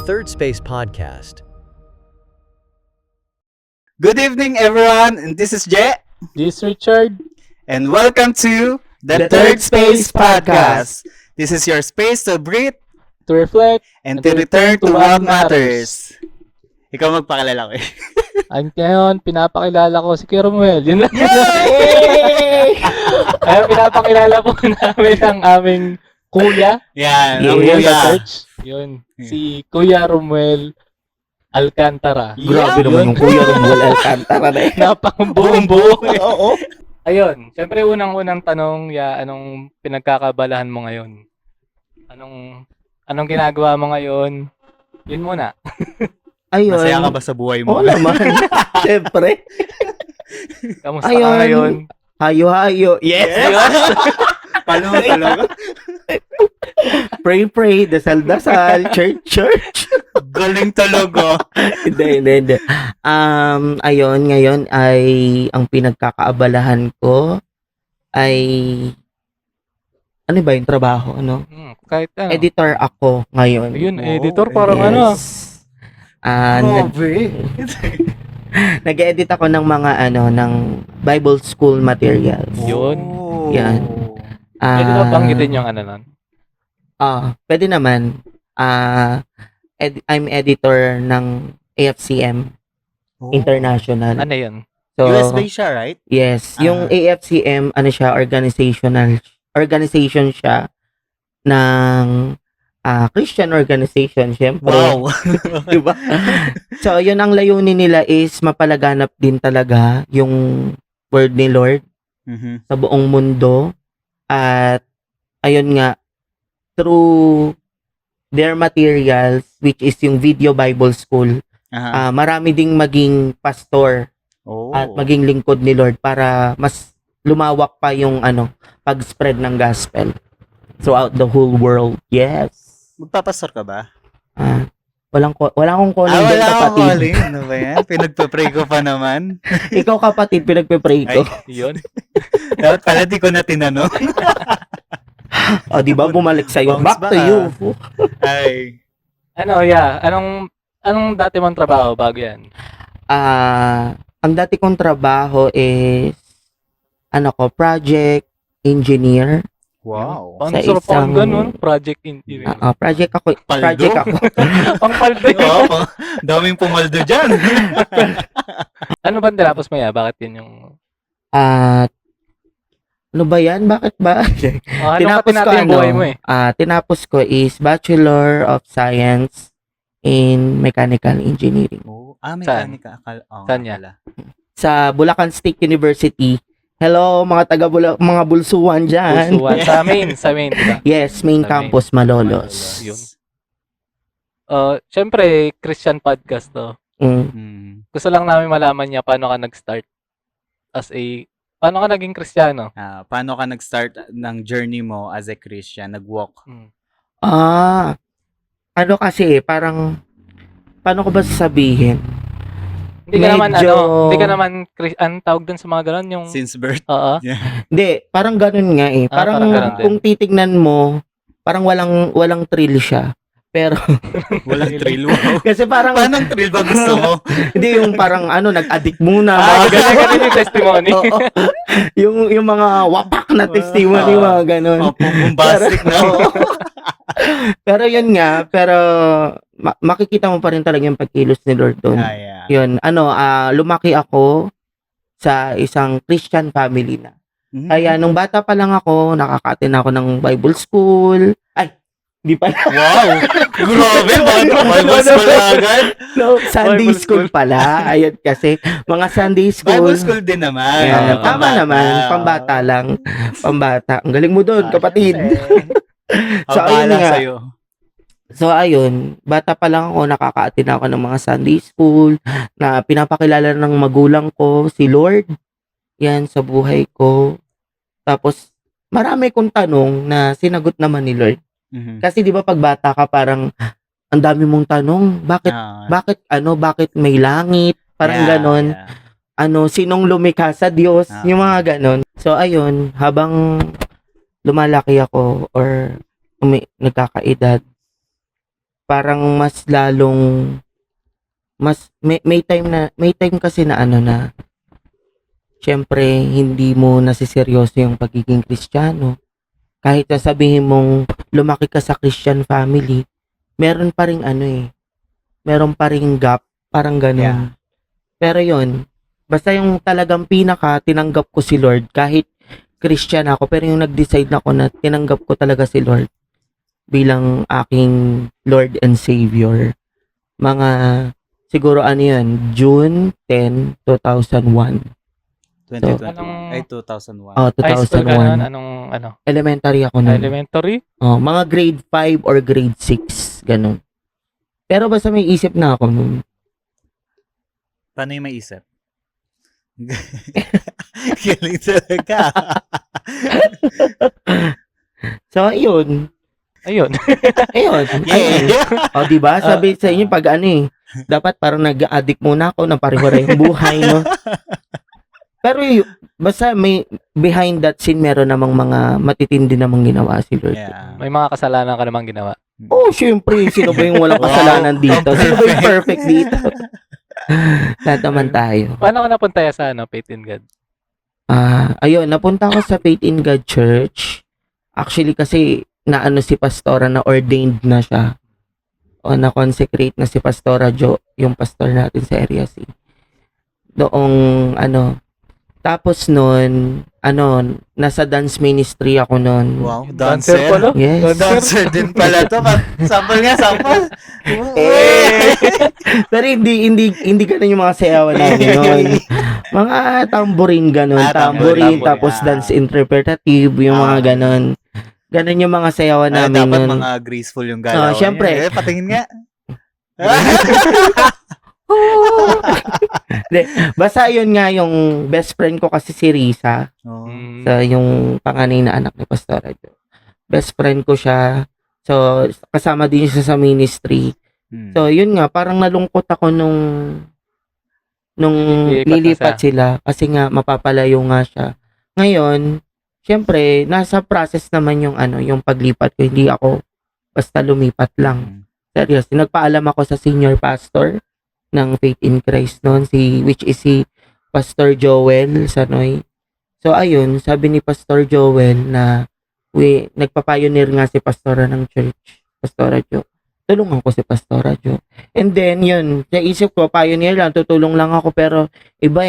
Third Space Podcast. Good evening, everyone. And this is Je, This is Richard. and welcome to the Third Space Podcast. This is your space to breathe To reflect, and to return to what matters. Ikaw magpakilala ko eh. ang ngayon, pinapakilala ko si Kuya Romuel. Yun lang. Kaya pinapakilala po namin ang aming kuya. Yan, Kuya ang sa kuya. church. Yun. Si Kuya Romuel Alcantara. Grabe naman yung Kuya Romuel Alcantara na yun. Napang-buong-buo. Oo. Ayun. Siyempre, unang-unang tanong, anong pinagkakabalahan mo ngayon? Anong ginagawa mo ngayon? Yun muna. Ayun. Masaya ka ba sa buhay mo? Oo naman. Siyempre. Kamusta Ayun. ka ngayon? Hayo-hayo. Yes. Talaga? Pray, dasal-dasal. Church. Galing talaga. Hindi. Ayun, ngayon ay ang pinagkakaabalahan ko ay ano ba yung trabaho, ano? Kahit ano. Editor ako ngayon. Ayun, Oh, editor parang ano. Nag-edit ako ng mga ng Bible school materials. Yun. Oh. Yan. Pwede ba banggitin yung ano nun? Pwede naman. I'm editor ng AFCM Oh. International. Ano yun? So, US based siya, right? yes, yung AFCM, siya, organization siya ng Christian organization, syempre. Wow. Diba? So, yun ang layunin nila is mapalaganap din talaga yung word ni Lord Mhm. sa buong mundo. At, ayun nga, through their materials, which is yung Video Bible School, Aha. marami ding maging pastor Oh. at maging lingkod ni Lord para mas lumawak pa yung pag-spread ng gospel throughout the whole world. Yes. Magpapastor ka ba? Wala akong calling doon, Wala akong kapatid. calling. Ano ba yan? Pinagpa-pray ko pa naman. Ikaw, kapatid, pinagpe-pray ko. Yun. Dapat pala di ko na tinanong. O, di ba, bumalik sa'yo. Bounce Back to back, you. Ay. Anong dati mong trabaho bago yan? Ang dati kong trabaho is, project engineer. Wow. Ang Sa sarap ang isang- ganun, project engineer. Project ako. Paldo? Project ako. Pang paldo. Oo, daming pumaldo dyan. Ano ba tinapos mo yan? Bakit yun yung... At, ano ba yan? Bakit ba? Ano ka natin yung buhay mo eh? Tinapos ko is Bachelor of Science in Mechanical Engineering. Mekanika. Saan yan? Sa Bulacan State University. Hello, mga mga bulsuhan dyan. Pusuan. Sa main, diba? Yes, main Sa campus, Malolos. Yun. Siyempre, Christian podcast to. Gusto lang namin malaman niya paano ka nag-start paano ka naging Kristiyano? Paano ka nag-start ng journey mo as a Christian? Nag-walk? Kasi, parang, paano ko ba sasabihin? Hindi ka naman, Medyo- hindi ka naman, ang tawag dun sa mga ganun, yung, Since birth? oo. Hindi, parang ganun nga eh. Parang, parang ganun din. kung titignan mo, parang walang thrill siya. Pero, Walang thrill. Wow. kasi parang, Paano ang thrill ba gusto mo? hindi yung parang, nag-addict muna. Ganyan yung testimony. Oo. yung mga wapak na testimony, Oo. mga ganun. Bombastic na. Pero yun nga, makikita mo pa rin talaga yung pagkilos ni Lord doon. Yeah. Yun, lumaki ako sa isang Christian family na. Mhm. Kaya nung bata pa lang ako, nakaka-attend ako ng Bible school. Ay, di pa Wow! Grabe! Bible school agad? no, Sunday Bible school pala. Ayun kasi, mga Sunday school. Bible school din naman. Ayan, Oo. tama naman, pambata lang. Pambata. Ang galing mo doon, kapatid. So, ayun nga. Sa'yo. So, ayun, bata pa lang ako, nakaka-attend ako ng mga Sunday school, na pinapakilala ng magulang ko, si Lord, yan, sa buhay ko. Tapos, marami kong tanong na sinagot naman ni Lord. Mhm. Kasi di ba pag bata ka, parang, ang dami mong tanong, bakit may langit, parang ganon. Sinong lumikha sa Diyos, yung mga ganon. So, ayun, habang lumalaki ako, or nagkakaedad, parang mas lalong may time kasi na na syempre hindi mo nasiseryoso yung pagiging Kristiyano. Kahit na sabihin mong lumaki ka sa Christian family, meron pa ring meron pa ring gap, parang ganun. Yeah. Pero yun, basta yung talagang tinanggap ko si Lord, kahit Christian ako, pero yung nag-decide ako na tinanggap ko talaga si Lord bilang aking Lord and Savior. Mga, siguro yun, June 10, 2001. 2001. Oh, High school ka 2001. nun? Anong, Elementary ako nun. elementary? Oh, mga grade 5 or grade 6, ganun. Pero basta may isip na ako nun. Paano yung maisip? Galing talaga. So, ayun. Ayun. Ayun. Yeah. O, diba? Sabi sa inyo, pag dapat parang nag-addict muna ako na pare-pareho yung buhay, no? Pero basta may behind that scene, meron namang mga matitindi namang ginawa si Lord. Yeah. May mga kasalanan ka namang ginawa. Oh, syempre. Sino ba yung walang kasalanan dito? Sino ba yung perfect dito? Lahat naman tayo. Paano ka napunta sa Faith in God? Ayun, napunta ako sa Faith in God Church. Actually, kasi si Pastora na ordained na siya. O na-consecrate na si Pastora Jo, yung pastor natin sa Area C. Doong, tapos nun, nasa dance ministry ako nun. Wow, Dancer dancer. pala? Yes. Dancer din pala to. Sample nga, sample. Pero hindi ganun yung mga sayawan namin nun. Mga tambourine ganun. Tambourine, tambourine, tapos dance interpretative, yung mga ganun. Ganun yung mga sayawan namin Dapat nun. mga graceful yung galaw. Syempre. Patingin nga. Basta yun nga yung best friend ko kasi si Risa. Oh. Sa yung panganay na anak ni Pastora Jo. Best friend ko siya. So, kasama din siya sa ministry. So, yun nga, parang nalungkot ako nung lilipat sila. Kasi nga, mapapalayo nga siya. Ngayon, syempre, nasa process naman yung paglipat ko. Hindi ako basta lumipat lang. Seriously, nagpaalam ako sa senior pastor ng Faith in Christ noon, which is si Pastor Joel Sanoy. So, ayun, sabi ni Pastor Joel na nagpa-pioneer nga si Pastora ng church, Pastora Jo. Tulungan ko si Pastora Jo. And then, yun, naisip ko, pioneer lang, tutulong lang ako, pero iba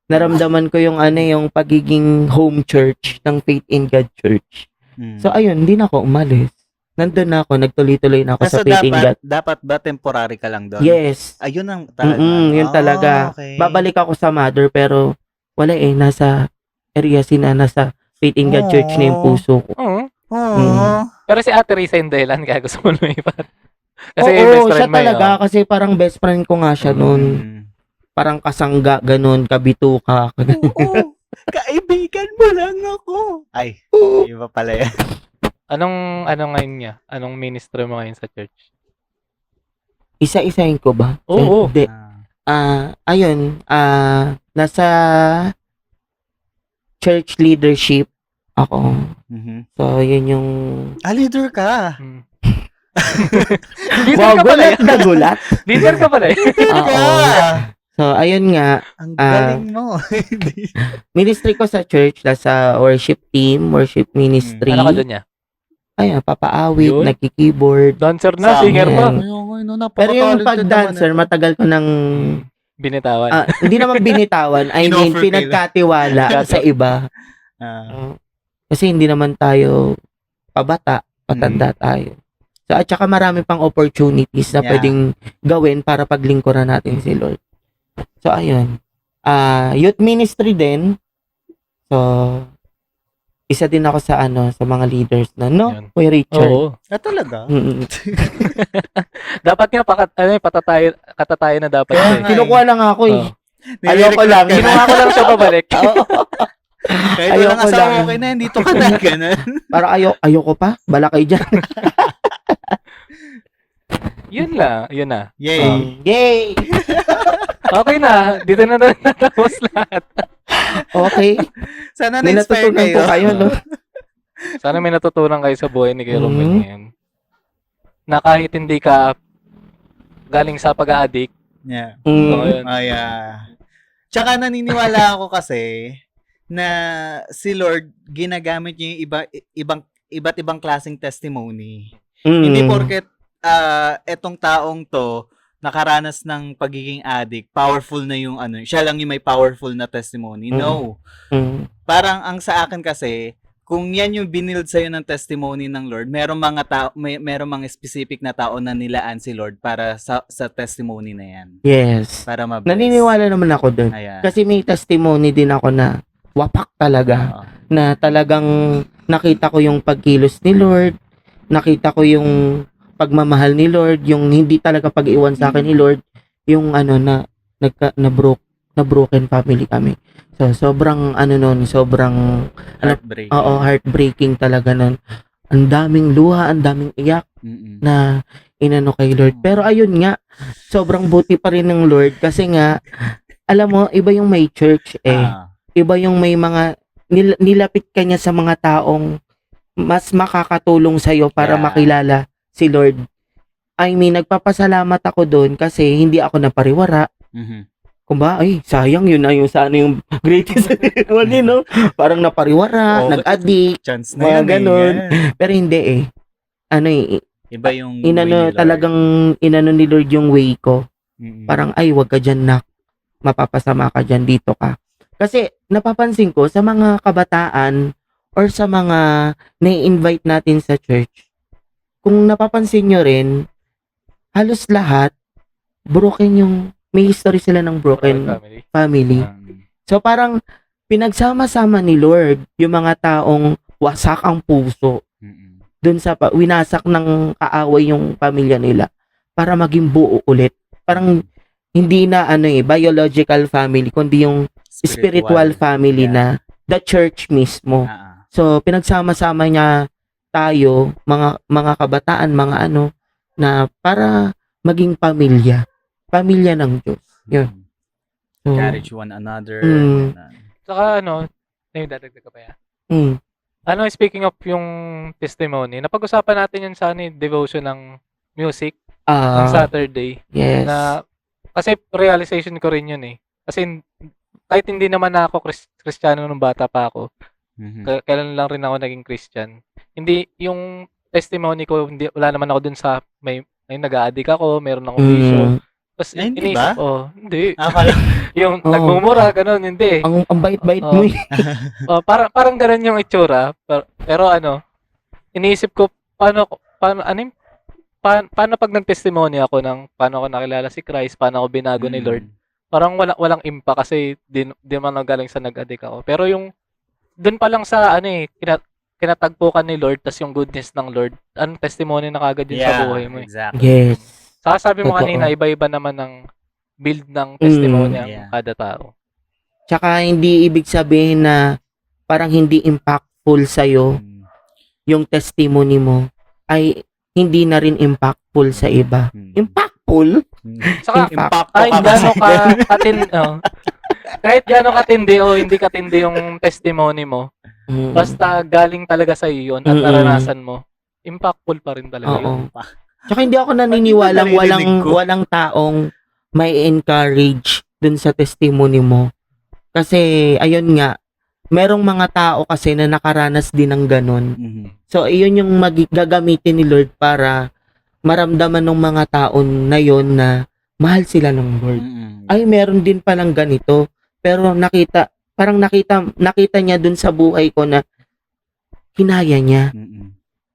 naramdaman ko yung yung pagiging home church ng Faith in God Church. So, ayun, hindi na ako umalis. Nandun na ako, nagtuloy-tuloy na ako sa Faith in God. Dapat ba temporary ka lang doon? Yes. Ayun ang talaga. Yun talaga. Okay. Babalik ako sa mother, pero wala nasa area nasa Faith in God Church na yung puso ko. Pero si Ate Risa yung dahilan kaya gusto mo lumipat. Kasi Oo, best friend siya mo talaga, kasi parang best friend ko nga siya noon. Parang kasangga, ganun, kabituka. Oo. Kaibigan mo lang ako. Ay, iba pala yan. Anong ngayon niya? Anong ministry mo ngayon sa church? Isa-isahin ko ba? Oo. Hindi. Ayun, nasa church leadership ako. So, yun yung... leader ka. Wow, gulat na gulat. Leader ka pala eh. Oo. So, ayun nga. Ang galing mo. Ministry ko sa church, nasa worship team, worship ministry. Ano ka doon niya? Ayun, papaawit, Yun? nagki-keyboard. Dancer na, singer pa. Pero yung pag-dancer, matagal ko nang... Binitawan. Hindi naman binitawan. I mean, Inoffer pinagkatiwala sa iba. Kasi hindi naman tayo pabata, patanda tayo. So, at saka marami pang opportunities na pwedeng gawin para paglingkuran natin si Lord. So, ayun. Youth ministry din. So, isa din ako sa sa mga leaders na, no? Yun. Kuya Richard. Oo. Talaga? Dapat nga katatayo na dapat. Kaya eh. nga. Kinukuha lang ako eh. Ayoko lang. Ginawa ko lang siya pabalik. Kahit Ayoko walang asawa, lang. okay na, dito ka na. Ganun. Parang ayoko pa. Bala kayo dyan. Yun lang. Yun na. Yay. Yay! Okay na. Dito na natapos lahat. Okay. Sana May na-inspire natutunan kayo. po kayo, no? Sana may natutunan kayo sa buhay ni Kuya Romel ngayon. na kahit hindi ka galing sa pag-addict, Yeah. so yun. Tsaka naniniwala ako kasi na si Lord ginagamit niya yung iba't ibang klaseng testimony. Hindi porket etong taong to nakaranas ng pagiging addict, powerful na yung siya lang yung may powerful na testimony. No. Parang ang sa akin kasi, kung yan yung binild sa'yo ng testimony ng Lord, merong mga specific na tao na nilaan si Lord para sa testimony na yan. Yes. Para mabless. Naniniwala naman ako dun. Ayan. Kasi may testimony din ako na wapak talaga. Na talagang nakita ko yung pagkilos ni Lord, nakita ko yung pagmamahal ni Lord, yung hindi talaga pag-iwan sa akin ni Lord, yung na broken family kami. So sobrang sobrang Heartbreaking. heartbreaking talaga nun. Ang daming luha, ang daming iyak na kay Lord. Pero ayun nga, sobrang buti pa rin ng Lord kasi nga alam mo, iba yung may church iba yung may mga nilapit ka niya sa mga taong mas makakatulong sa'yo para makilala si Lord. I mean, nagpapasalamat ako doon kasi hindi ako napariwara. Kung ba, sayang yun na yung sana yung greatest one, no? Parang napariwara, nag-addict, Chance na mga ganun. Pero hindi Iba yung talagang ni Lord yung way ko. Parang, wag ka dyan, nak. Mapapasama ka dyan, dito ka. Kasi, napapansin ko, sa mga kabataan, or sa mga na-invite natin sa church, kung napapansin nyo rin, halos lahat, may history sila ng broken family. So, parang, pinagsama-sama ni Lord yung mga taong wasak ang puso. Dun sa winasak ng kaaway yung pamilya nila para maging buo ulit. Parang hindi na biological family kundi yung spiritual family na the church mismo. So pinagsama-sama niya tayo mga kabataan, na para maging pamilya ng Diyos. Yun. So, encourage one another. Saka dadagdag ka pa yan? Speaking of yung testimony, napag-usapan natin yun sa devotion ng music ng Saturday. Yes. Kasi realization ko rin yun Kasi kahit hindi naman ako Kristiyano nung bata pa ako, kailan lang rin ako naging Christian. Hindi, yung testimony ko, wala naman ako dun sa may nag-a-addict ako, meron akong vision. Tapos hindi ba? Hindi. Yung nagmumura, ganun, hindi. Ang bait-bait mo parang ganun yung itsura. Pero iniisip ko, paano pag nag-testimony ako ng paano ako nakilala si Christ, paano ako binago ni Lord, parang walang impact kasi di man galing sa nag-addict ako. Pero yung dun pa lang sa kinatagpukan ni Lord, tas yung goodness ng Lord, testimony na kagad yun sa buhay mo. Exactly. Yes. Saka sabi mo kanina, iba-iba naman ng build ng testimony ang kada tao. Tsaka hindi ibig sabihin na parang hindi impactful sa'yo yung testimony mo ay hindi na rin impactful sa iba. Impactful? Saka, kahit gano'ng katindi o hindi katindi yung testimony mo, basta galing talaga sa iyo yun at naranasan mo, impactful pa rin talaga yun. Tsaka hindi ako naniniwalang walang taong may encourage dun sa testimony mo. Kasi, ayun nga, merong mga tao kasi na nakaranas din ng ganun. So, iyon yung gagamitin ni Lord para maramdaman ng mga tao na yon na mahal sila ng Lord. Ay, meron din palang ganito. Pero nakita niya dun sa buhay ko na kinaya niya.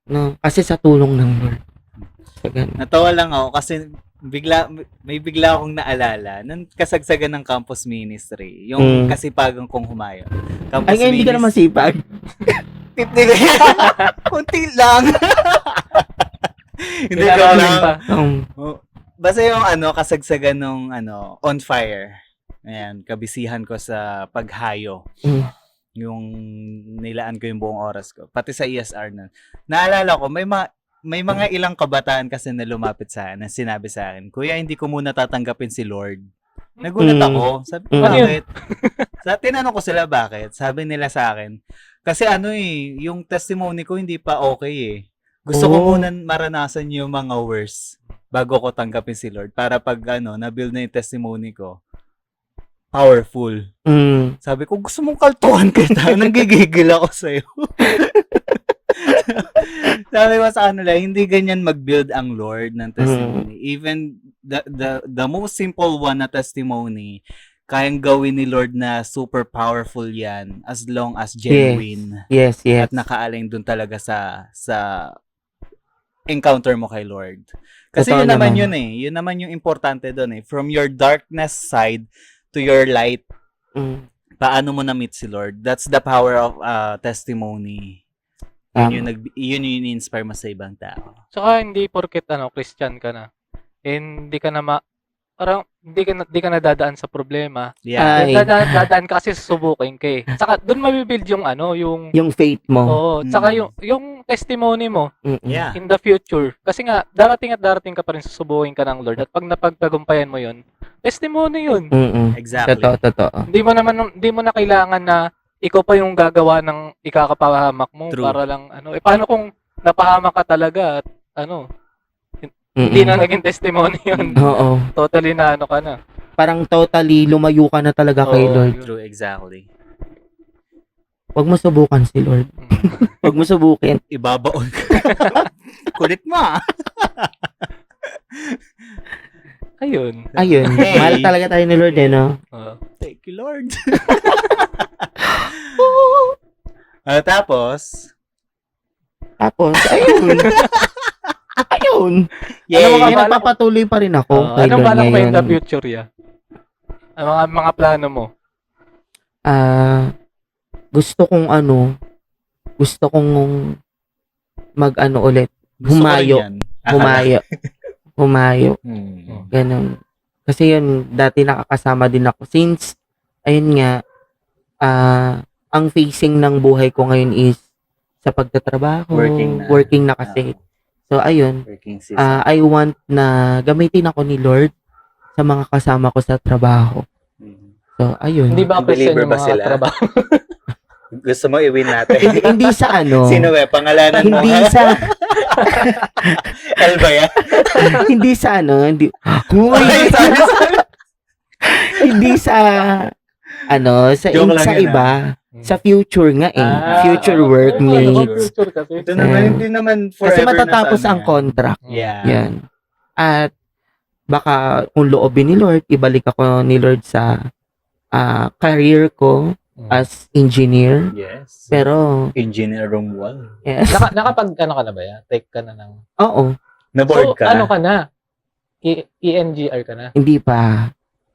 No? Kasi sa tulong ng Lord. So, natawa lang ako kasi may bigla akong naalala nung kasagsagan ng campus ministry. Yung kasipagan kong humayo. Ay, hindi ka naman sipag. Kunti lang. Hindi ka lang. Basta yung kasagsagan nung on fire. Ayan, kabisihan ko sa paghayo. Yung nilaan ko yung buong oras ko. Pati sa ESR na. Naalala ko, may mga ilang kabataan kasi na lumapit sa akin, na sinabi sa akin, Kuya, hindi ko muna tatanggapin si Lord. Nagulat ako. Sabi ko, bakit? Tinanong ko sila bakit. Sabi nila sa akin, kasi yung testimony ko hindi pa okay Gusto ko Oh. muna maranasan yung mga worst bago ko tanggapin si Lord. Para pag na-build na yung testimony ko, powerful. Sabi ko, gusto mong kaltuhan kita. Nanggigigil ako sa'yo. Sabi ko sa kanila, hindi ganyan mag-build ang Lord ng testimony. Even the most simple one na testimony, kayang gawin ni Lord na super powerful yan as long as genuine. Yes. At nakaaling dun talaga sa encounter mo kay Lord. Kasi Totoo yun naman naman. yun eh. Yun naman yung importante dun eh. From your darkness side to your light, paano mo na-meet si Lord? That's the power of testimony. Yun yung inspire mo sa ibang tao. Saka hindi porket Christian ka na. Hindi ka na parang hindi ka na dadaan sa problema. Yeah. Ay. Dadaan ka kasi susubukin ka eh. Saka doon mabibuild yung Yung faith mo. Oo, saka yung testimony mo Yeah. in the future. Kasi nga darating ka pa rin susubukin ka ng Lord at pag napagtagumpayan mo yun, testimony yun. Exactly. Totoo. Hindi mo na kailangan na ikaw pa yung gagawa ng ikakapahamak mo. True. Para lang paano kung napahamak ka talaga at hindi na naging testimony yun. Oo. Totally na ka na. Parang totally lumayo ka na talaga kay Oo. Lord. True, exactly. Huwag mo subukan si Lord. Huwag mo subukin. Ibabaon ka. Kulit mo ah. Ayun. Hey. Mahal talaga tayo ni Lord no? Thank you, Lord. Tapos, ayun. Ayun. yay. Nagpapatuloy pa rin ako kay Anong Lord balak mo in ngayon. the future ya? Ang mga plano mo? Gusto kong ulit. Gusto ko rin Humayo. yan. Humayo. Hmm. Ganun. Kasi yun, dati nakakasama din ako. Since, ayun nga, ang facing ng buhay ko ngayon is sa pagtatrabaho. Working na. na kasi. So, ayun. Working season. I want na gamitin ako ni Lord sa mga kasama ko sa trabaho. So, ayun. Hindi ba Believer Christian yung ba mga sila? trabaho? Gusto mo i-win natin? hindi sa Sino ba? Pangalanan mo? hindi sa El ba yan? hindi sa hindi hindi sa Joke lang sa yun, iba sa future nga future workmates Future kasi. Ito naman, hindi naman forever kasi matatapos na ang contract Yeah. yan at baka kung loobin ni Lord ibalik ako ni Lord sa career ko as engineer Yes. pero Engineer room 1. yes, Nakapag ka na ba yan? Take ka na ng... oo Na-board ka? Ano ka na? ENGR ka na? hindi pa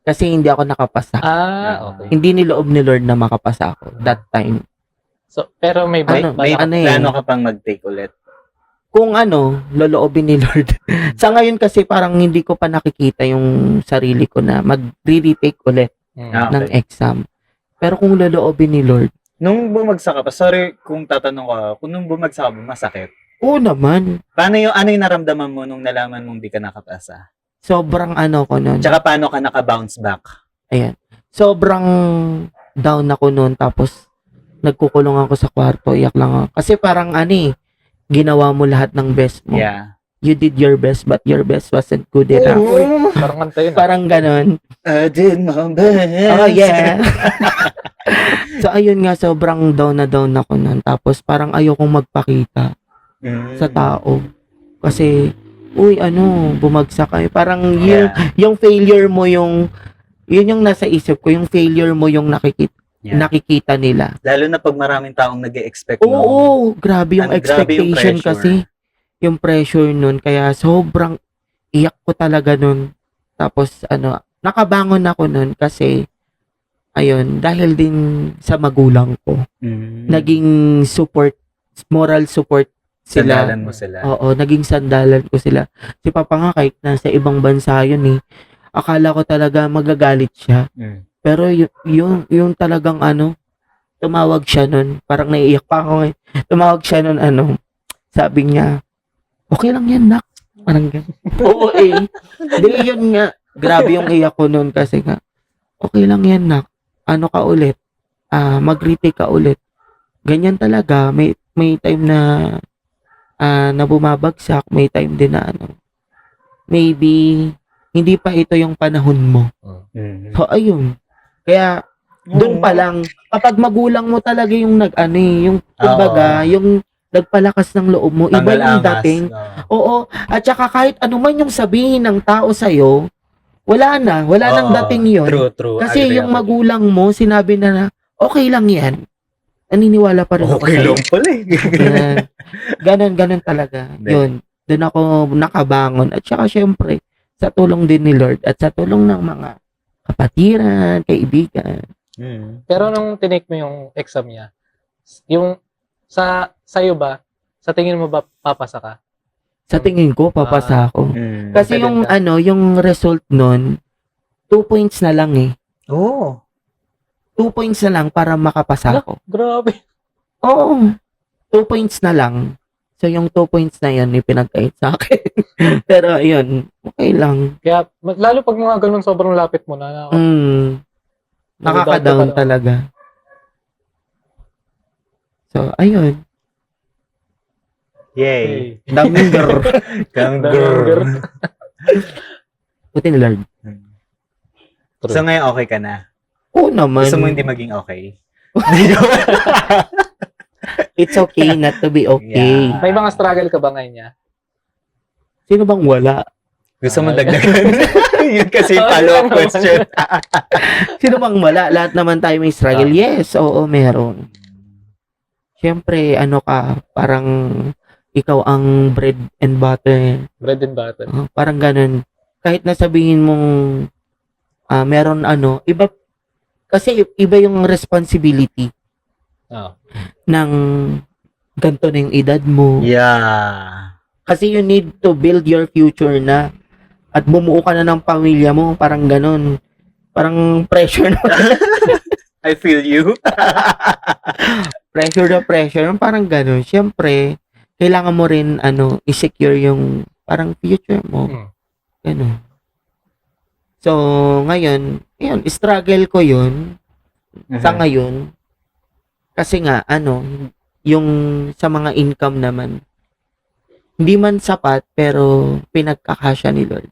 kasi hindi ako nakapasa Okay. hindi niloob ni Lord na makapasa ako that time. So, pero may May, bike may ba? plano ka pang mag-take ulit? Kung loloobin ni Lord. Sa ngayon kasi parang hindi ko pa nakikita yung sarili ko na mag-retake ulit ng exam. Pero kung loloobin ni Lord, Nung bumagsak ka pa, sorry kung tatanong ka, kung nung bumagsak ka ba, masakit? oo naman. Ano yung naramdaman mo nung nalaman mong di ka nakapasa? Sobrang ko nun. Tsaka paano ka naka-bounce back? Ayan. Sobrang down ako nun. Tapos, nagkukulong ako sa kwarto. Iyak lang ako. Kasi parang ginawa mo lahat ng best mo. Yeah. You did your best, but your best wasn't good enough. Parang kanta yun. Parang ganon. I did my best. Oh, yeah. So, ayun nga, sobrang down na down ako nun. Tapos, parang ayokong magpakita sa tao. Kasi, bumagsak kayo. Parang yung failure mo yun yung nasa isip ko, yung failure mo yung nakikita nila. Lalo na pag maraming taong nag-expect Oo, grabe yung Grabe yung expectation pressure. kasi. Yung pressure nun. Kaya sobrang iyak ko talaga nun. Tapos, nakabangon ako nun kasi, ayun, dahil din sa magulang ko. Naging moral support sila. Sandalan mo sila. Oo, naging sandalan ko sila. Si Papa nga kahit nasa ibang bansa yun akala ko talaga magagalit siya. Pero yung talagang tumawag siya nun. Parang naiiyak pa ako Tumawag siya nun sabi niya, okay lang yan, nak. Parang ganyan. Oo Di yun nga. Grabe yung iyak ko nun kasi nga, okay lang yan, nak. Ano ka ulit? Mag-retake ka ulit. Ganyan talaga. May time na na bumabagsak, may time din na maybe hindi pa ito yung panahon mo. So, ayun. Kaya, doon pa lang, kapag magulang mo talaga yung yung, kumbaga, yung nagpalakas ng loob mo, iba yung dating. Oo. At saka kahit ano man yung sabihin ng tao sa'yo, wala nang dating yun. True. Kasi Agree yung ako. magulang mo, sinabi na okay lang yan. Naniniwala pa rin ako Okay sa'yo. lang pala eh. Ganon talaga. Then, Yun. Doon ako nakabangon. At saka syempre, sa tulong din ni Lord at sa tulong ng mga kapatiran, kaibigan. Pero nung tinake mo yung exam niya, yung sa'yo ba, sa tingin mo ba papasa ka? Sa tingin ko, papasa ako. Kasi yung Confident ka? yung result nun, 2 points na lang eh. Oo. 2 points na lang para makapasa ako. Grabe. Oo. 2 points na lang. So, yung 2 points na yun, pinagkait sa akin. Pero, yun, okay lang. Kaya, lalo pag mga ganun sobrang lapit mo na. Nakaka-down talaga. So, ayun. Yay. Daming girl. Girl. Puti ni Lord. So ngayon okay ka na? Oo naman. Gusto mo hindi maging okay? It's okay not to be okay. Yeah. May mga struggle ka ba ngayon niya? Sino bang wala? Gusto mo dagdagan? Yun kasi yung follow-up question. Sino bang wala? Lahat naman tayo may struggle. Yes, oo, meron. Siyempre, parang ikaw ang bread and butter. Bread and butter. Parang ganun. Kahit nasabihin mong meron iba, kasi iba yung responsibility ng ganito na yung edad mo. Yeah. Kasi you need to build your future na at bumuo ka na ng pamilya mo. Parang ganun. Parang pressure na. I feel you. pressure. Parang ganun. Siyempre, kailangan mo rin, i-secure yung parang future mo. Ganun. So, ngayon, struggle ko yun sa ngayon. Kasi nga, yung sa mga income naman, hindi man sapat, pero pinagkakasya ni Lord.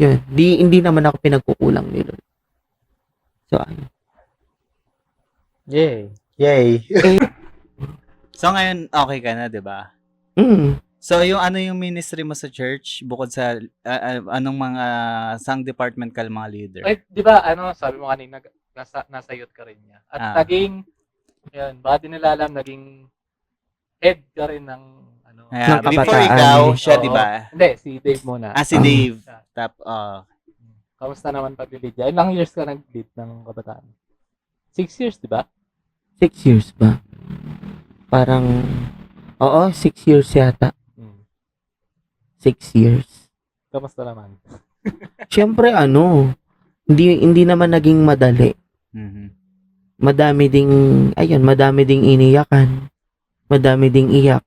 Yun. Hindi naman ako pinagkukulang ni Lord. So, ayun. Yay. So ngayon, okay ka na, di ba? So yung ministry mo sa church, bukod sa anong mga sang department ka mga leader? Ay, di ba, sabi mo kanina, nasa youth ka rin niya. At naging, baka din nila alam, naging head ka rin ng, Ayan, ng before kabataan. ikaw, siya, di ba? Hindi, si Dave muna. Si Dave. Kamusta naman pag-lead niya? Ilang years ka nag-lead ng kabataan? 6 years, di ba? 6 years ba? Parang, 6 years yata. 6 years. Kamusta naman? Siyempre, hindi naman naging madali. Madami ding iniyakan. Madami ding iyak.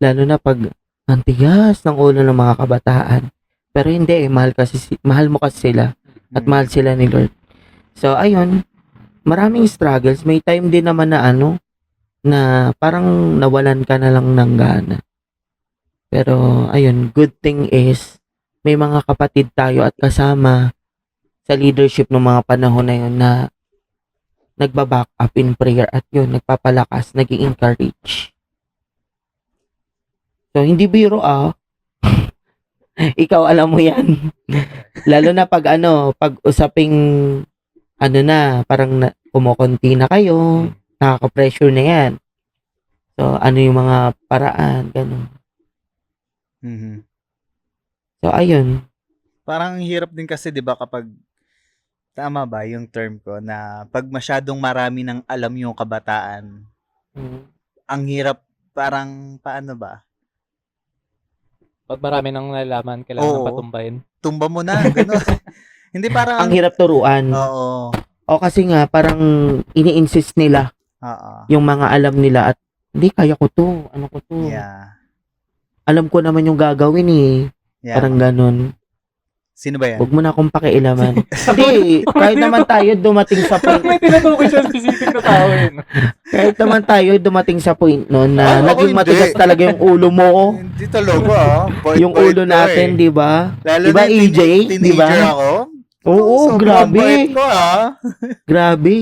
Lalo na pag ang tigas ng ulo ng mga kabataan. Pero hindi, mahal mo kasi sila. At mahal sila ni Lord. So, ayun, maraming struggles. May time din naman na na parang nawalan ka na lang ng gana. Pero, ayun, good thing is, may mga kapatid tayo at kasama sa leadership ng mga panahon na yun na nagbaback up in prayer at yun, nagpapalakas, nag-i-encourage. So, hindi biro Ikaw alam mo yan. Lalo na pag pag usaping parang kumukunti na kayo, nakaka-pressure na yan. So, yung mga paraan, ganun. So, ayun. Parang hirap din kasi, di ba, kapag, tama ba yung term ko, na pag masyadong marami ng alam yung kabataan, ang hirap, parang, paano ba? Pag marami nang nalalaman, kailangan patumbayin. Tumba mo na, gano'n. Hindi parang... Ang hirap turuan. Oo. O kasi nga, parang ini-insist nila yung mga alam nila at hindi, kaya ko to. Ano ko to? Yeah. Alam ko naman yung gagawin eh. Yeah. Parang ganun. Sino ba yan? Huwag mo na akong pakialaman. Hindi, kahit naman tayo dumating sa point, May tinutukoy siya specific na tao yun. kahit naman tayo dumating sa point noon na Ako naging hindi. matigas talaga yung ulo mo. Hindi talaga, Yung ulo natin, di ba? Lalo Di ba, na yung EJ? Di teenager ba? ako. Oo, Sobrang grabe. bait ko, Grabe.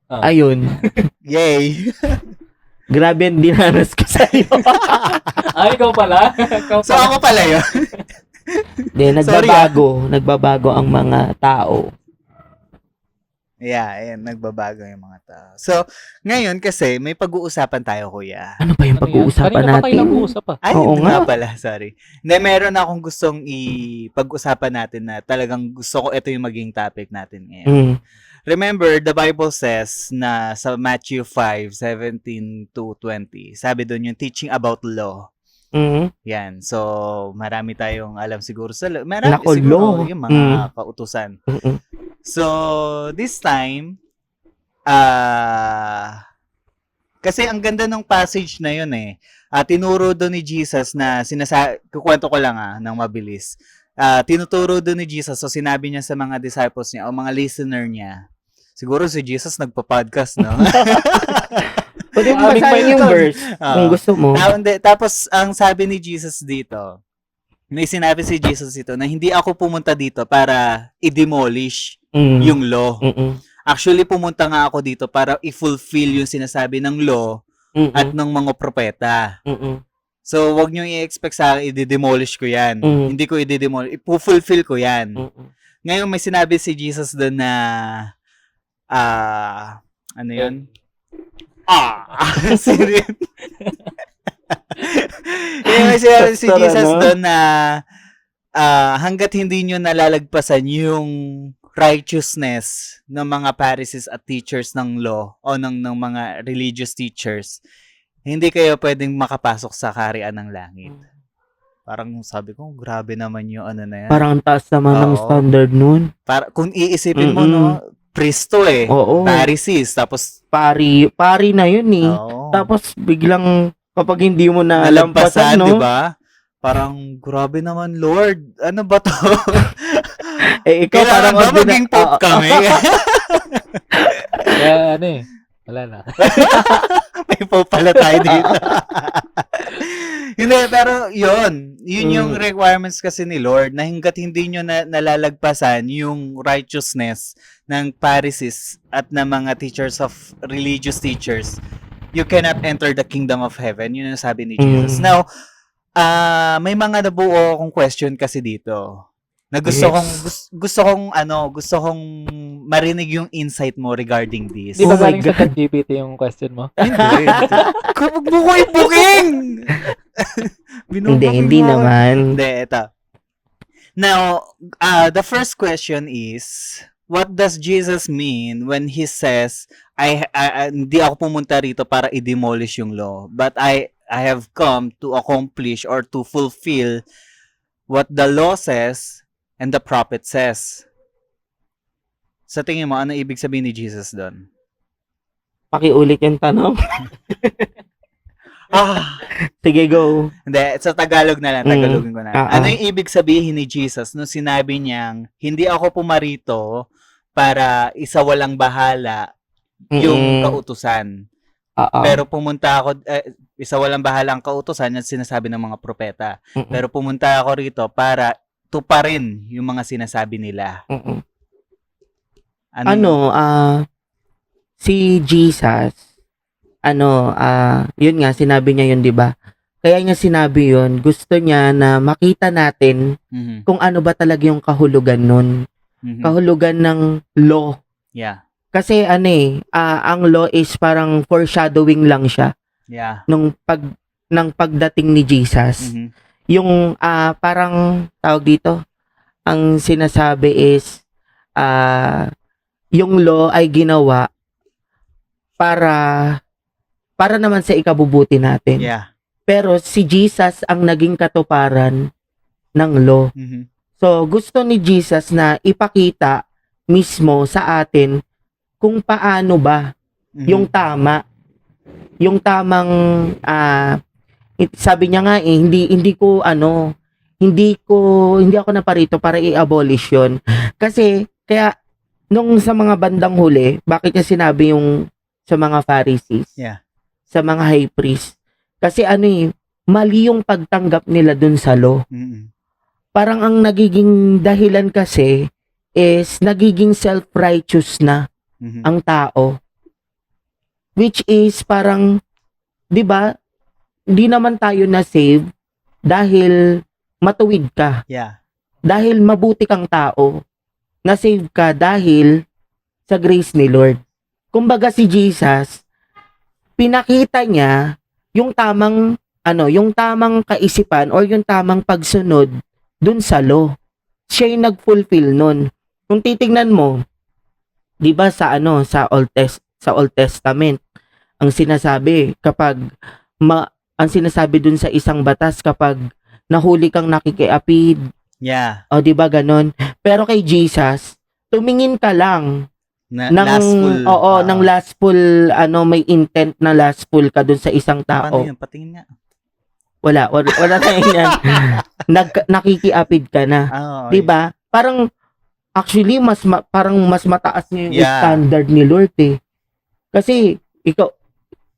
Ah. Ayun. Yay. Grabe ang dinanas ko sa'yo. Ikaw pala. Ikaw So, ako pala yun. Hindi, nagbabago ang mga tao. Yeah, ayan, nagbabago yung mga tao. So, ngayon kasi, may pag-uusapan tayo, kuya. Ano ba yung pag-uusapan Kanina pa kayo natin? nag-uusap Ay, Oo hindi nga. nga pala, sorry. Hindi, meron akong gustong pag-usapan natin na talagang gusto ko ito yung maging topic natin ngayon. Mm. Remember, the Bible says na sa Matthew 5:17 to 20, sabi doon yung teaching about law. Mm. Yan. So, marami tayong alam siguro sa law. Marami Nako, siguro law. yung mga kautusan. Mm. So, this time, kasi ang ganda ng passage na yun eh. Tinuro doon ni Jesus na kukwento ko lang ng mabilis. Tinuturo doon ni Jesus, so sinabi niya sa mga disciples niya o mga listener niya. Siguro si Jesus nagpa-podcast, no? Pwede mo Aling basahin yung balikan. verse kung gusto mo. Tapos, ang sabi ni Jesus dito, may sinabi si Jesus dito na hindi ako pumunta dito para i-demolish Mm. yung law. Mm-mm. Actually, pumunta nga ako dito para i-fulfill yung sinasabi ng law Mm-mm. at ng mga propeta. Mm-mm. So, wag nyo i-expect sa akin, i-demolish ko yan. Mm. Hindi ko i-demolish. I-fulfill ko yan. Mm-mm. Ngayon, may sinabi si Jesus doon na, ano yun? Serious. May sinabi si Pastor, Jesus ano? doon na, hanggat hindi nyo nalalagpasan yung righteousness ng mga Pharisees at teachers ng law o ng mga religious teachers, hindi kayo pwedeng makapasok sa kaharian ng langit. Parang sabi ko, grabe naman yung ano na yan. Parang ang taas naman ng Oo. standard nun. Kung iisipin mo, Mm-mm. no, Pristo Oo. Pharisees, tapos, Pari na yun eh. oo. Tapos biglang kapag hindi mo na Nalampasan, lampasan, di no? ba? Parang, grabe naman, Lord. Ano ba to? Eh, ikaw Kailangan parang ba maging pope kami? Kaya wala na. May pope pala tayo dito. Hindi, pero yun yung requirements kasi ni Lord na hanggat hindi nyo nalalagpasan yung righteousness ng Pharisees at ng mga teachers of religious teachers, you cannot enter the kingdom of heaven. Yun yung sabi ni Jesus. Now, may mga nabuo akong question kasi dito. Na gusto kong marinig yung insight mo regarding this. Di ba Oh my galing sa God. ChatGPT yung question mo? Hindi. Huwag mo ko i-booking! Hindi naman. Hindi, ito. Now, the first question is, what does Jesus mean when he says, hindi ako pumunta rito para i-demolish yung law, but I have come to accomplish or to fulfill what the law says and the prophet says. Sa tingin mo, ano ibig sabihin ni Jesus doon? Pakiulit yung tanong. Sige, go. Hindi, sa Tagalog na lang, Tagalogin ko na. Ano yung ibig sabihin ni Jesus nung sinabi niyang, hindi ako pumarito para isawalang bahala yung kautusan. Pero pumunta ako, isawalang bahala ang kautusan at sinasabi ng mga propeta. Pero pumunta ako rito para tuparin yung mga sinasabi nila. Si Jesus, yun nga, sinabi niya yun, di ba? Kaya niya sinabi yun, gusto niya na makita natin kung ano ba talaga yung kahulugan nun. Kahulugan ng law. Yeah. Kasi ang law is parang foreshadowing lang siya. Yeah. Nung pagdating ni Jesus. Yung parang tawag dito, ang sinasabi is yung law ay ginawa para naman sa ikabubuti natin. Yeah. Pero si Jesus ang naging katuparan ng law. So gusto ni Jesus na ipakita mismo sa atin kung paano ba yung tama. Yung tamang sabi niya nga hindi hindi ako naparito para i-abolish yun. Kasi, kaya, nung sa mga bandang huli, bakit niya sinabi yung sa mga Pharisees? Yeah. Sa mga high priest? Kasi mali yung pagtanggap nila dun sa law. Mm-mm. Parang ang nagiging dahilan kasi is nagiging self-righteous na Mhm. ang tao. Which is parang, 'di ba? Hindi naman tayo na save dahil matuwid ka, Yeah. dahil mabuti kang tao. Na save ka dahil sa grace ni Lord. Kumbaga si Jesus, pinakita niya yung yung tamang kaisipan or yung tamang pagsunod dun sa law. Siya yung nag-fulfill nun. Kung titingnan mo, 'di ba sa sa Old Testament, ang sinasabi ang sinasabi dun sa isang batas kapag nahuli kang nakikiapid, Yeah. o 'di ba ganon? Pero kay Jesus, tumingin ka lang ng ng lastful may intent na lastful ka dun sa isang Paano tao. yun? Patingin nga. Wala na yan. Nakikiapid ka na. Oh, 'Di ba? Parang actually parang mas mataas niya yung Yeah. standard ni Lord eh. Kasi ikaw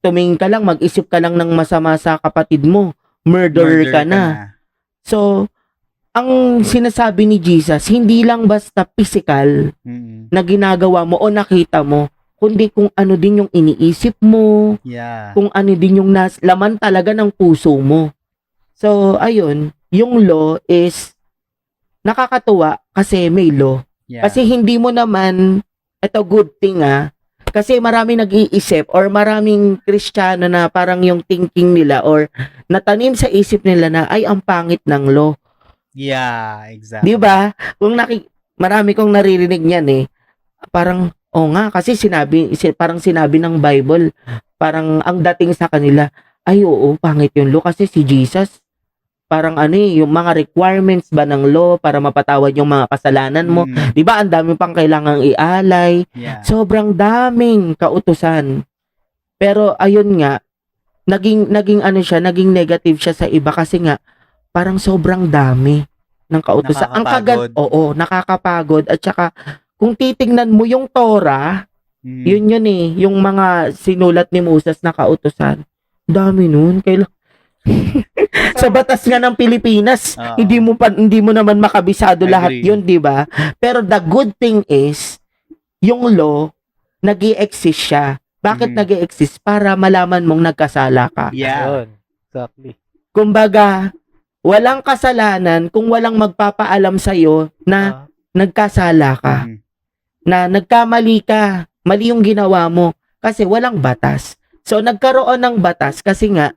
tumingin ka lang, mag-isip ka lang ng masama sa kapatid mo, murderer ka na. So, ang sinasabi ni Jesus, hindi lang basta physical Mm-mm. na ginagawa mo o nakita mo, kundi kung ano din yung iniisip mo, Yeah. kung ano din yung laman talaga ng puso mo. So, ayun, yung law is nakakatuwa kasi may law. Yeah. Kasi hindi mo naman, ito good thing kasi maraming nag-iisip or maraming Kristiyano na parang yung thinking nila or natanim sa isip nila na ay ang pangit ng law. Yeah, exactly. 'Di ba? Marami kong naririnig niyan eh. Parang nga kasi parang sinabi ng Bible, parang ang dating sa kanila, ay oo, pangit yung law kasi si Jesus parang yung mga requirements ba ng law para mapatawad yung mga kasalanan mo. Mm. 'Di ba? Ang dami pang kailangang ialay. Yeah. Sobrang daming kautusan. Pero ayun nga, naging naging negative siya sa iba kasi nga parang sobrang dami ng kautusan. Nakakapagod. Nakakapagod at saka kung titingnan mo yung Torah, Mm. yun yung mga sinulat ni Moses na kautusan. Dami nun, sa batas nga ng Pilipinas, Oo. hindi mo naman makabisado Agree. lahat 'yun, 'di ba? Pero the good thing is yung law nag-i-exist siya. Bakit Mhm. nag-i-exist? Para malaman mong nagkasala ka. Yeah. Yun. Exactly. Kumbaga, walang kasalanan kung walang magpapaalam sa iyo na nagkasala ka, Mm. na nagkamali ka, mali yung ginawa mo kasi walang batas. So nagkaroon ng batas kasi nga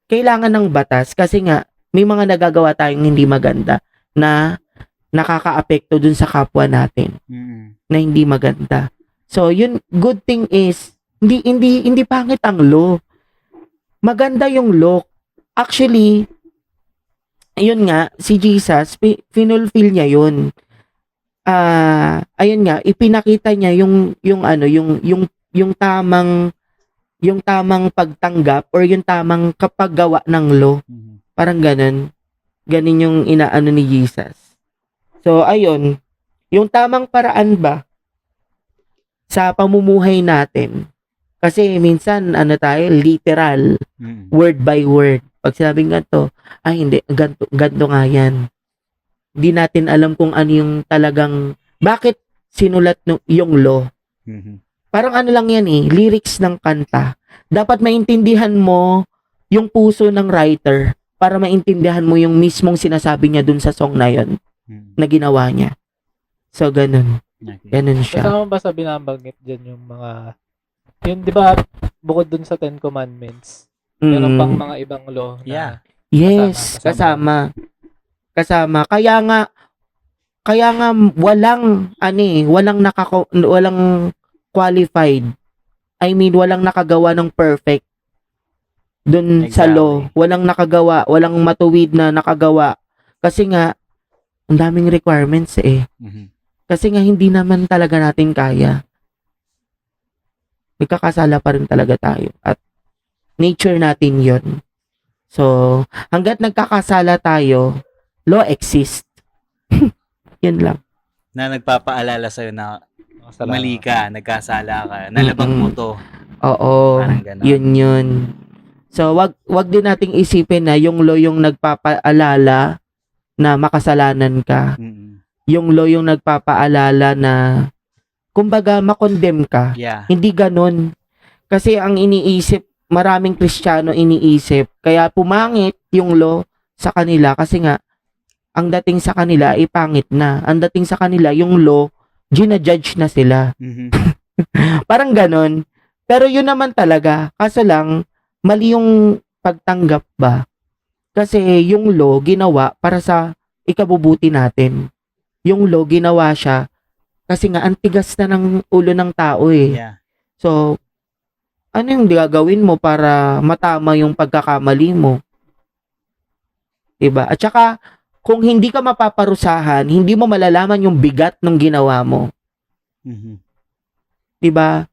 kailangan ng batas kasi nga may mga nagagawa tayong hindi maganda na nakakaapekto dun sa kapwa natin Mm. na hindi maganda. So yun, good thing is hindi pangit ang law. Maganda yung law. Actually, ayun nga si Jesus finulfill niya yun. Ayun nga, ipinakita niya yung tamang pagtanggap or yung tamang kapaggawa ng law. Mhm. Parang ganun yung inaano ni Jesus. So, ayun, yung tamang paraan ba sa pamumuhay natin? Kasi minsan, tayo, literal, Mm. word by word. Pag sinabing ganito, ay hindi, ganito nga yan. Hindi natin alam kung ano yung talagang, bakit sinulat yung law. Mhm. Parang lang yan lyrics ng kanta. Dapat maintindihan mo yung puso ng writer para maintindihan mo yung mismong sinasabi niya dun sa song na yun Mm. na ginawa niya. So, ganun. Okay. Ganun siya. Kasama ba sa binabanggit dyan yung mga, yun di ba, bukod dun sa 10 Commandments, meron pang mga ibang law na Yeah. Yes, kasama. Kaya nga walang qualified. I mean, walang nakagawa ng perfect dun sa Exactly. law. Walang nakagawa, walang matuwid na nakagawa. Kasi nga, ang daming requirements Mhm. Kasi nga, hindi naman talaga natin kaya. Nagkakasala pa rin talaga tayo. At nature natin yon. So, hanggat nagkakasala tayo, law exists. Yan lang. Na nagpapaalala sa'yo na Masalamat. mali ka, nagkasala ka, nalabag mo to. Oo. Parang ganon. Yun. So, wag din nating isipin na yung law yung nagpapaalala na makasalanan ka. Mm-mm. Yung law yung nagpapaalala na kumbaga makondem ka. Yeah. Hindi ganon. Kasi ang iniisip, maraming Kristiyano iniisip, kaya pumangit yung law sa kanila kasi nga, ang dating sa kanila ipangit na. Ang dating sa kanila, yung law, ginajudge na sila. Mhm. Parang ganon. Pero yun naman talaga. Kaso lang, mali yung pagtanggap ba? Kasi yung law, ginawa para sa ikabubuti natin. Yung law, ginawa siya kasi nga, antigas na ng ulo ng tao eh. Yeah. So, ano yung gagawin mo para matama yung pagkakamali mo? Diba? At saka, kung hindi ka mapaparusahan, hindi mo malalaman yung bigat ng ginawa mo. Mhm. 'Di ba?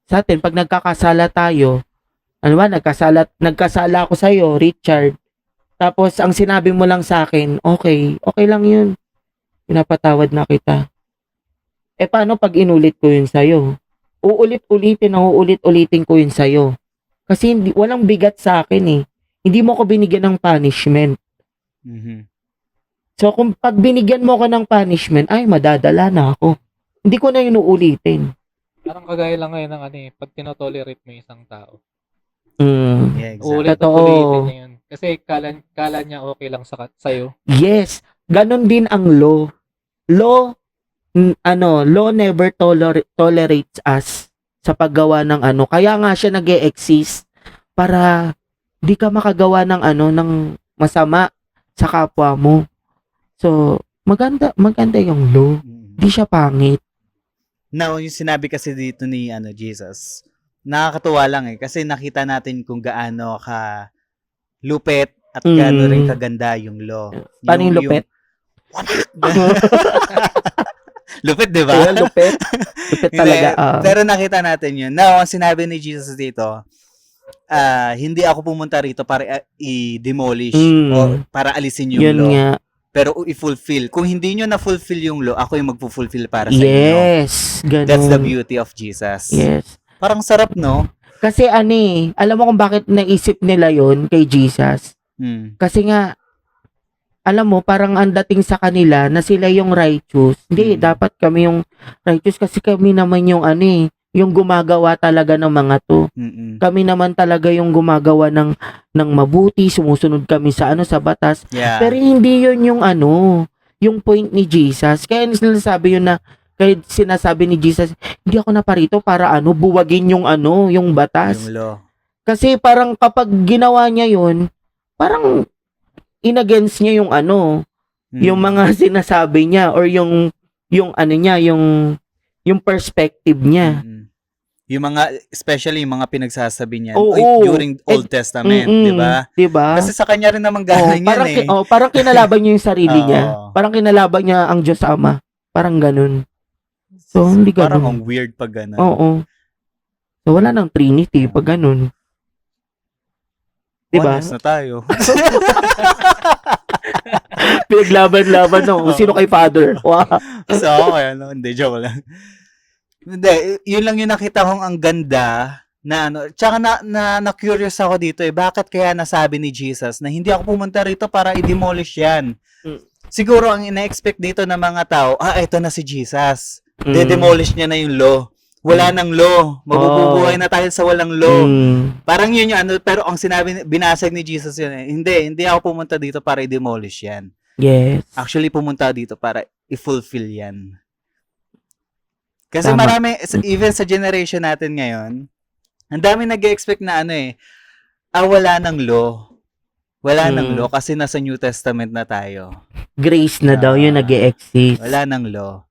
Sa atin pag nagkakasala tayo, ano ba, nagkasala ako sa iyo, Richard. Tapos ang sinabi mo lang sa akin, okay lang 'yun. Pinapatawad na kita. Eh paano pag inulit ko 'yun sa iyo? Uulit-ulitin ko 'yun sa iyo. Kasi walang bigat sa akin eh. Hindi mo ko binigyan ng punishment. Mhm. So kung pag binigyan mo ko ng punishment, ay madadala na ako. Hindi ko na yun uulitin. Parang kagaya lang ngayon ng ano eh, pag tinotolerate mo yung isang tao. Yeah, exactly. Ulit at Totoo. ulitin niya yun. Kasi kala niya okay lang sa'yo. Yes, ganon din ang law. Law never tolerates us sa paggawa ng ano. Kaya nga siya nag-e-exist para di ka makagawa ng ng masama sa kapwa mo. So, maganda yung law. Mhm. Di siya pangit. Now, yung sinabi kasi dito ni Jesus, nakakatuwa lang eh kasi nakita natin kung gaano ka lupet at gaano rin kaganda yung law. Paano yung lupet? Lupet, di ba? Kaya lupet. Lupet talaga. Hindi, pero nakita natin yun. Now, ang sinabi ni Jesus dito, hindi ako pumunta rito para i-demolish o para alisin yung Yun law. nga. Pero i-fulfill. Kung hindi nyo na-fulfill yung law, ako yung magpo-fulfill para sa inyo. Yes. Ganun. That's the beauty of Jesus. Yes. Parang sarap, no? Kasi alam mo kung bakit naisip nila yon kay Jesus? Kasi nga, alam mo, parang ang dating sa kanila na sila yung righteous. Hindi, dapat kami yung righteous kasi kami naman yung yung gumagawa talaga ng mga to. Mm-mm. Kami naman talaga yung gumagawa ng mabuti, sumusunod kami sa sa batas. Yeah. Pero hindi yun yung yung point ni Jesus. Kaya sinasabi yun na, kaya sinasabi ni Jesus, hindi ako naparito para buwagin yung yung batas. Yung law. Kasi parang kapag ginawa niya yun, parang in-against niya yung yung mga sinasabi niya or yung niya, yung perspective niya. Mm-mm. Yung mga, especially yung mga pinagsasabi niya Oo. during Old Testament, di ba? Diba? Kasi sa kanya rin naman galing parang, yan parang kinalaban niya yung sarili Oo. niya. Parang kinalaban niya ang Diyos Ama. Parang ganun. So, hindi Parang ganun. ang weird pag gano'n. Oo. So, wala nang Trinity pag ganun. Diba? Honest na tayo. Pinaglaban-laban kung sino kay Father. Wow. So, okay, hindi, joke lang. Hindi, yun lang yung nakita kong ang ganda na tsaka na-curious ako dito bakit kaya nasabi ni Jesus na hindi ako pumunta rito para i-demolish yan. Siguro ang ina-expect dito ng mga tao, ito na si Jesus. De-demolish niya na yung law. Wala nang law. Mabubuhay na tayo sa walang law. Parang yun yung pero ang binasag ni Jesus yun hindi ako pumunta dito para i-demolish yan. Yes. Actually, pumunta dito para i-fulfill yan. Kasi Tama. marami, even sa generation natin ngayon, ang dami nag-expect na wala nang law. Wala nang law kasi nasa New Testament na tayo. Grace na daw yun nag-e-exist. Wala nang law.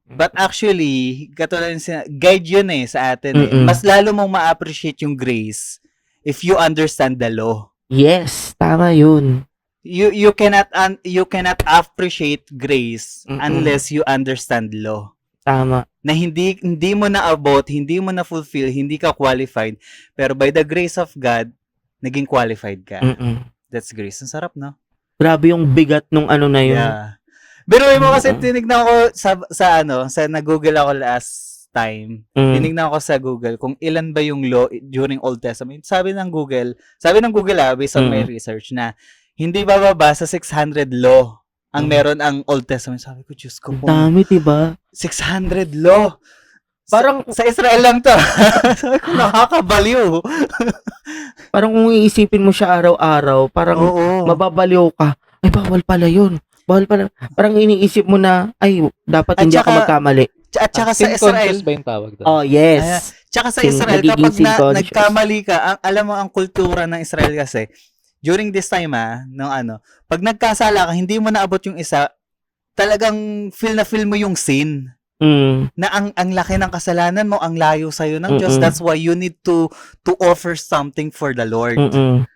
But actually, katulad guide yun sa atin Mas lalo mong ma-appreciate yung grace if you understand the law. Yes, tama yun. You cannot appreciate grace unless you understand law. Tama. Na hindi mo na-abot, hindi mo na-fulfill, hindi ka qualified, pero by the grace of God, naging qualified ka. That's grace. Ang sarap, no? Grabe yung bigat nung ano na yun. Yeah. Pero mo kasi Mm. tinignan ko sa nag-Google ako last time. Mm. Tinignan ko sa Google kung ilan ba yung law during Old Testament. Sabi ng Google based on my research na hindi bababa sa 600 law ang meron ang Old Testament. Sabi ko, Diyos ko po. Dami, diba? 600 law. Parang, Sa Israel lang to. Sabi ko, nakakabaliw. parang kung iisipin mo siya araw-araw, parang Oo. mababaliw ka. Ay, bawal pala yun. Bawal pala. Parang iniisip mo na, ay, dapat At hindi saka, ako magkamali. At saka sa Sin Israel, conscious ba yung tawag doon? Oh, yes. tsaka sa Sin- Israel, nagiging kapag sin-conscious. nagkamali ka, alam mo ang kultura ng Israel kasi, during this time pag nagkasala ka, hindi mo naabot yung isa, talagang feel mo yung sin. Mm. Na ang laki ng kasalanan mo, ang layo sa'yo ng Diyos. Mm-mm. That's why you need to offer something for the Lord. Mm-mm.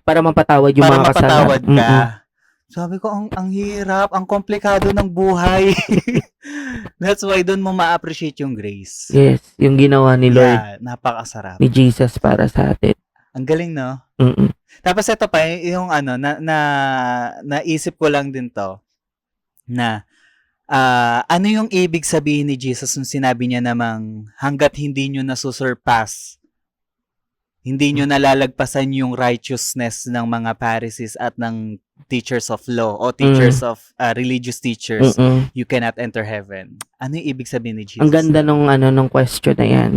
Para mapatawad yung Para mga kasalanan. mapatawad ka. Mm-mm. Sabi ko, ang hirap, ang komplikado ng buhay. That's why doon mo ma-appreciate yung grace. Yes, yung ginawa ni Lord, Yeah, napakasarap. ni Jesus para sa atin. Ang galing, no? Mm-mm. Tapos ito pa, yung naisip ko lang din to, na ano yung ibig sabihin ni Jesus nung sinabi niya namang hanggat hindi nyo nasusurpass, hindi nyo nalalagpasan yung righteousness ng mga Pharisees at ng teachers of law o teachers of religious teachers, Mm-mm. you cannot enter heaven. Ano yung ibig sabihin ni Jesus? Ang ganda nung question na yan.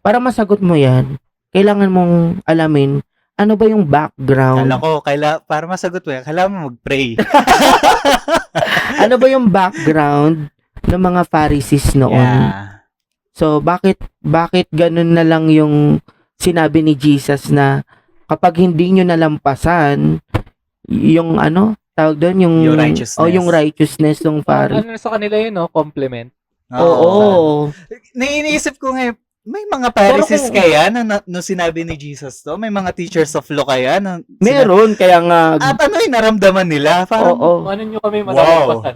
Para masagot mo yan, kailangan mong alamin ano ba yung background. Kala ko, para masagot mo yan, kailangan mo mag-pray. Ano ba yung background ng mga Pharisees noon? Yeah. So, bakit ganun na lang yung sinabi ni Jesus na kapag hindi nyo nalampasan yung tawag doon, yung righteousness. yung righteousness ng Pharisees. Ano sa kanila yun, no? Compliment. Oo. Naiisip ko ngayon, may mga Pharisees Pero kaya no sinabi ni Jesus to? May mga teachers of law kaya? Meron, kaya nga, At ano yung naramdaman nila? Parang, oo. Ano nyo kami wow. malalampasan?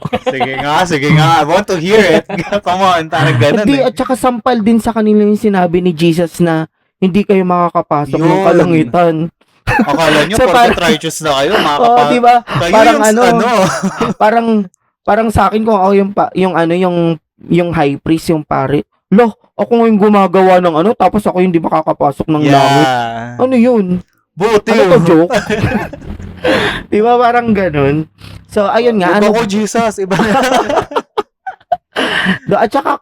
Sige nga. I want to hear it. Come on, parang ganun Hindi, eh. at saka sampal din sa kanila yung sinabi ni Jesus na hindi kayo makakapasok ng Yun. kalangitan. Akala nyo, So, porket righteous na kayo, Oo, di ba? Kayo Parang yung parang sa akin kung ako yung high priest, yung pare. Lo, ako yung gumagawa ng tapos ako yung hindi makakapasok ng langit. Yeah. Ano yun? Buti Ano to, yun. joke? Di ba parang ganun? So, ayun nga. Iba ko, Jesus. Iba At saka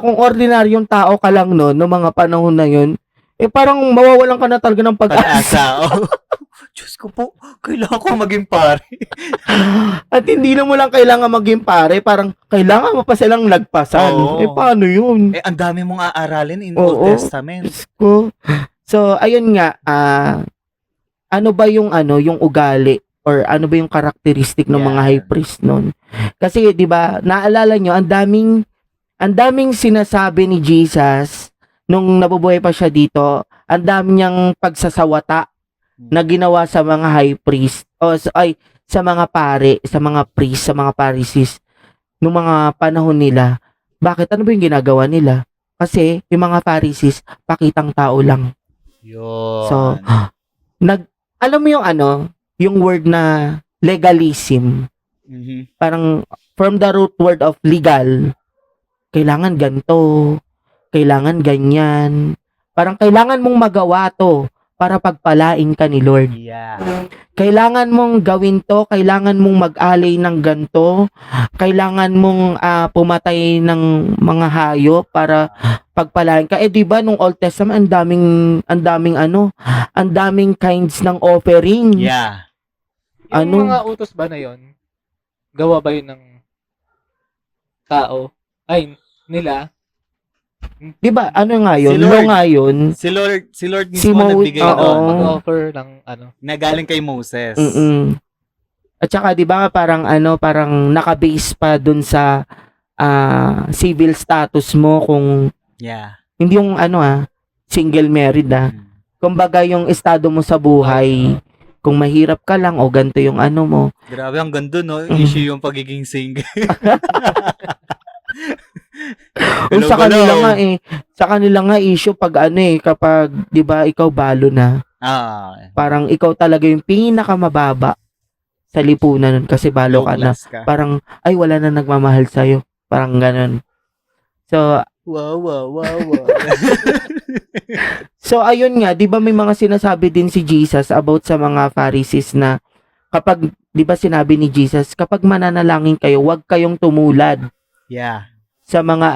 kung ordinaryong tao ka lang noon, no mga panahon na yun, parang mawawalan ka na talaga ng pag-asa. pag-asa. Oh. Diyos ko po, kailangan ko maging pare. At hindi na mo lang kailangan maging pare, parang kailangan mo pa silang lagpasan. Oo. Paano yun? Ang dami mong aaralin in Oo. Old Testament. Diyos ko. So, ayun nga, ano ba yung ugali or ano ba yung karakteristik ng mga Yeah. high priest noon? Kasi 'di ba, naalala nyo, ang daming sinasabi ni Jesus nung nabubuhay pa siya dito. Ang dami niyang pagsasawata na ginawa sa mga high priest sa mga pare, sa mga priest, sa mga Pharisees nung mga panahon nila. Bakit? Ano ba yung ginagawa nila? Kasi yung mga Pharisees, pakitang tao lang. Yun. So, alam mo yung word na legalism. Mhm. Parang from the root word of legal, kailangan ganito, kailangan ganyan. Parang kailangan mong magawa to para pagpalain ka ni Lord. Yeah. Kailangan mong gawin to, kailangan mong mag-alay ng ganto, kailangan mong pumatay ng mga hayop para pagpalain ka. Di ba nung Old Testament ang daming kinds ng offering. Yeah. Yung mga utos ba na yon, gawa ba yun ng tao? Ay, nila? Di ba? Ano nga yun? Si Lord. Law nga yun. Si Lord Si mismo Mo- nagbigay oo. nun. Mag-offer ng Na galing kay Moses. Mm-mm. At saka, di ba, parang naka-base pa dun sa civil status mo kung Yeah. hindi yung single married Kumbaga yung estado mo sa buhay, kung mahirap ka lang o ganito yung mo. Grabe, ang ganda, no? Issue yung pagiging single. Sa kanila nga issue pag kapag 'di ba ikaw balo na. Parang ikaw talaga yung pinakamababa sa lipunan nun kasi balo Low ka na. class ka. Parang, ay, wala na nagmamahal sa'yo. Parang ganun. So, Wow. so ayun nga, 'di ba may mga sinasabi din si Jesus about sa mga Pharisees na kapag 'di ba sinabi ni Jesus, kapag mananalangin kayo, huwag kayong tumulad Yeah. sa mga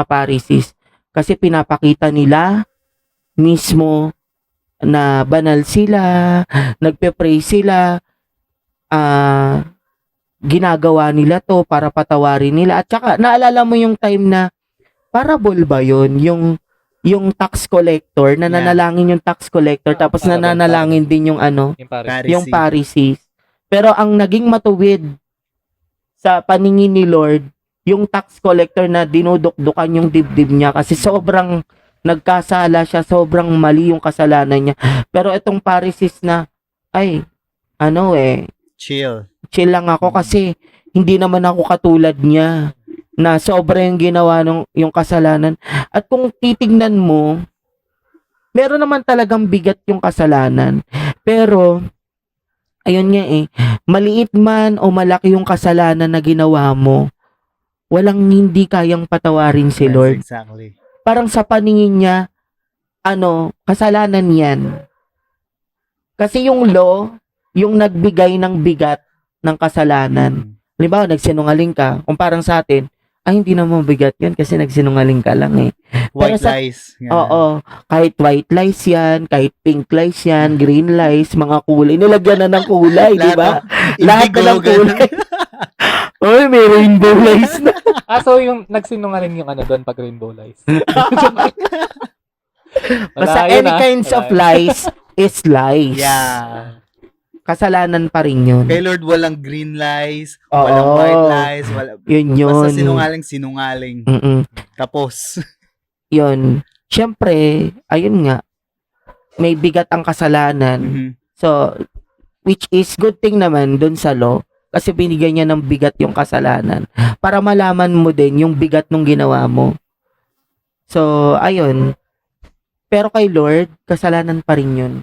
Pharisees kasi pinapakita nila mismo na banal sila, nagpe-pray sila, ginagawa nila to para patawarin nila. At saka naalala mo yung time na parable ba yun? Yung tax collector, nananalangin yung tax collector tapos Parable. nananalangin din yung ano, Yung Paris. Pharisee. yung Pharisees. Pero ang naging matuwid sa paningin ni Lord, yung tax collector na dinudukdukan yung dibdib niya kasi sobrang nagkasala siya, sobrang mali yung kasalanan niya. Pero itong Pharisees na, ay, Chill. chill lang ako kasi hindi naman ako katulad niya na sobra yung ginawa yung kasalanan. At kung titignan mo, meron naman talagang bigat yung kasalanan. Pero, ayun nga maliit man o malaki yung kasalanan na ginawa mo, walang hindi kayang patawarin si Yes, Lord. exactly. Parang sa paningin niya, kasalanan yan. Kasi yung law, yung nagbigay ng bigat ng kasalanan. Halimbawa, nagsinungaling ka, kung parang sa atin, ay hindi naman bigat yun kasi nagsinungaling ka lang White sa- lies. Ganun. Oo, kahit white lies yan, kahit pink lies yan, green lies, mga kulay, nilagyan na ng kulay, di ba? Lahat na ng Indigo, ganun. kulay. Oy, may rainbow lies na. So yung nagsinungaling yung doon pag rainbow lies. Basta Wala yun, any kinds of lies is lies. Yeah. Kasalanan pa rin yun. Kay Lord, walang green lies, Oo. walang white lies, Yun. basta sinungaling. Mm-mm. Tapos, Yun. Siyempre, ayun nga, may bigat ang kasalanan. mhm. So, which is good thing naman dun sa law kasi binigyan niya ng bigat yung kasalanan para malaman mo din yung bigat nung ginawa mo. So, ayun. Pero kay Lord, kasalanan pa rin yun.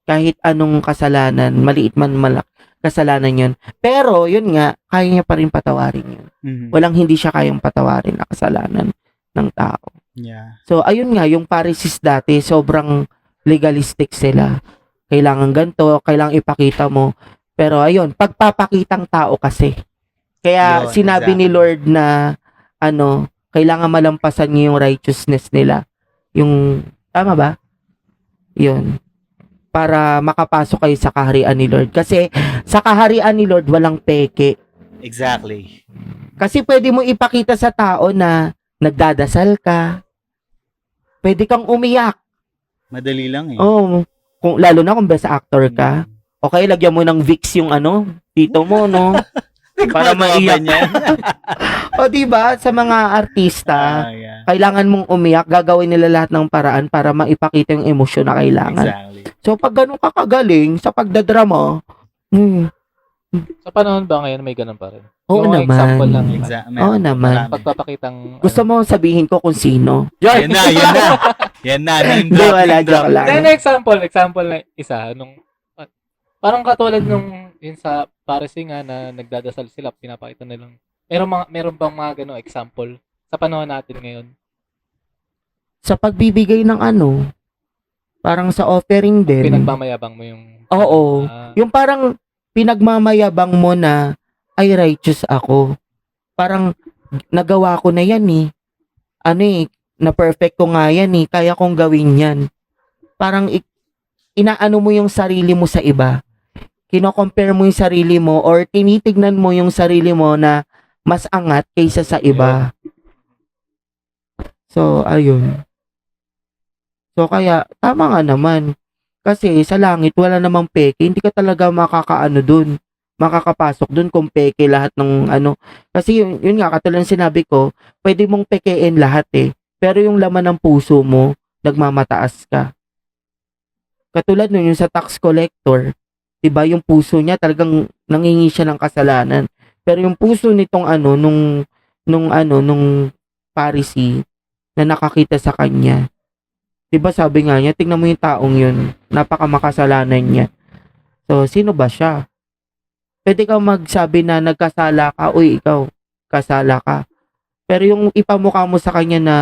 Kahit anong kasalanan, maliit man malak, kasalanan yun. Pero, yun nga, kaya niya pa rin patawarin yun. Mhm. Walang hindi siya kayang patawarin na kasalanan ng tao. Yeah. So, ayun nga, yung Pharisees dati, sobrang legalistic sila. Kailangan ganito, kailangan ipakita mo. Pero ayun, pagpapakitang tao kasi. Kaya Yun, sinabi ni exactly. Lord na, kailangan malampasan niya yung righteousness nila. Yung, tama ba? Yun. Para makapasok kayo sa kaharian ni Lord. Kasi, sa kaharian ni Lord, walang peke. Exactly. Kasi pwede mo ipakita sa tao na nagdadasal ka. Pwede kang umiyak. Madali lang eh. Oh, lalo na kung best actor ka. Okay, lagyan mo ng Vicks yung dito mo, no? Para maiyak. niya. O, diba, sa mga artista, Yeah. kailangan mong umiyak, gagawin nila lahat ng paraan para maipakita yung emosyon na kailangan. Exactly. So, pag ganun ka kagaling sa pagdadrama, Sa panahon ba ngayon may ganun pa rin? oo Yung naman. example lang. Oo naman. Marami. Pagpapakitang Gusto mo sabihin ko kung sino? Yan na. Yan na. Name Hindi, drop, wala, name drop. joke lang. Then, example na isa, parang katulad nung yun sa Pharisee nga na nagdadasal sila, pinapakita nilang, meron bang mga ganong example sa panahon natin ngayon? Sa pagbibigay ng parang sa offering din. Pinagmamayabang mo yung... Oo. Yung parang pinagmamayabang mo na, ay righteous ako. Parang nagawa ko na yan na perfect ko nga yan kaya kong gawin yan. Parang inaano mo yung sarili mo sa iba. Kino-compare mo yung sarili mo or tinitignan mo yung sarili mo na mas angat kaysa sa iba. So, ayun. So, kaya, tama nga naman. Kasi sa langit, wala namang peke. Hindi ka talaga makakapasok dun kung peke lahat ng Kasi yun nga, katulad ng sinabi ko, pwede mong pekein lahat Pero yung laman ng puso mo, nagmamataas ka. Katulad nun, yung sa tax collector, diba, yung puso niya talagang nangingi siya ng kasalanan. Pero yung puso nitong nung Pharisee na nakakita sa kanya, Diba sabi nga niya, tingnan mo yung taong yun, napakamakasalanan niya. So, sino ba siya? Pwede kang magsabi na nagkasala ka, uy, ikaw, kasala ka. Pero yung ipamukha mo sa kanya na,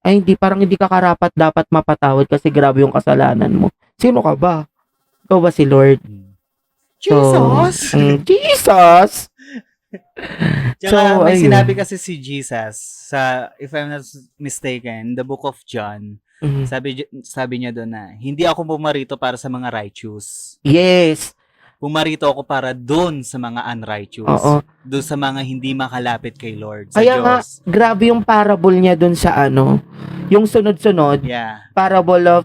ay hindi, parang hindi ka karapat dapat mapatawad kasi grabe yung kasalanan mo. Sino ka ba? Ikaw ba si Lord? Jesus! Jesus! Tsaka may ayun. sinabi kasi si Jesus sa, if I'm not mistaken, the book of John, Mhm. sabi niya doon na, hindi ako pumarito para sa mga righteous. Yes. Pumarito ako para doon sa mga unrighteous. Oo. Doon sa mga hindi makalapit kay Lord, sa Kaya nga, Diyos. grabe yung parable niya dun sa yung sunod-sunod, Yeah. parable of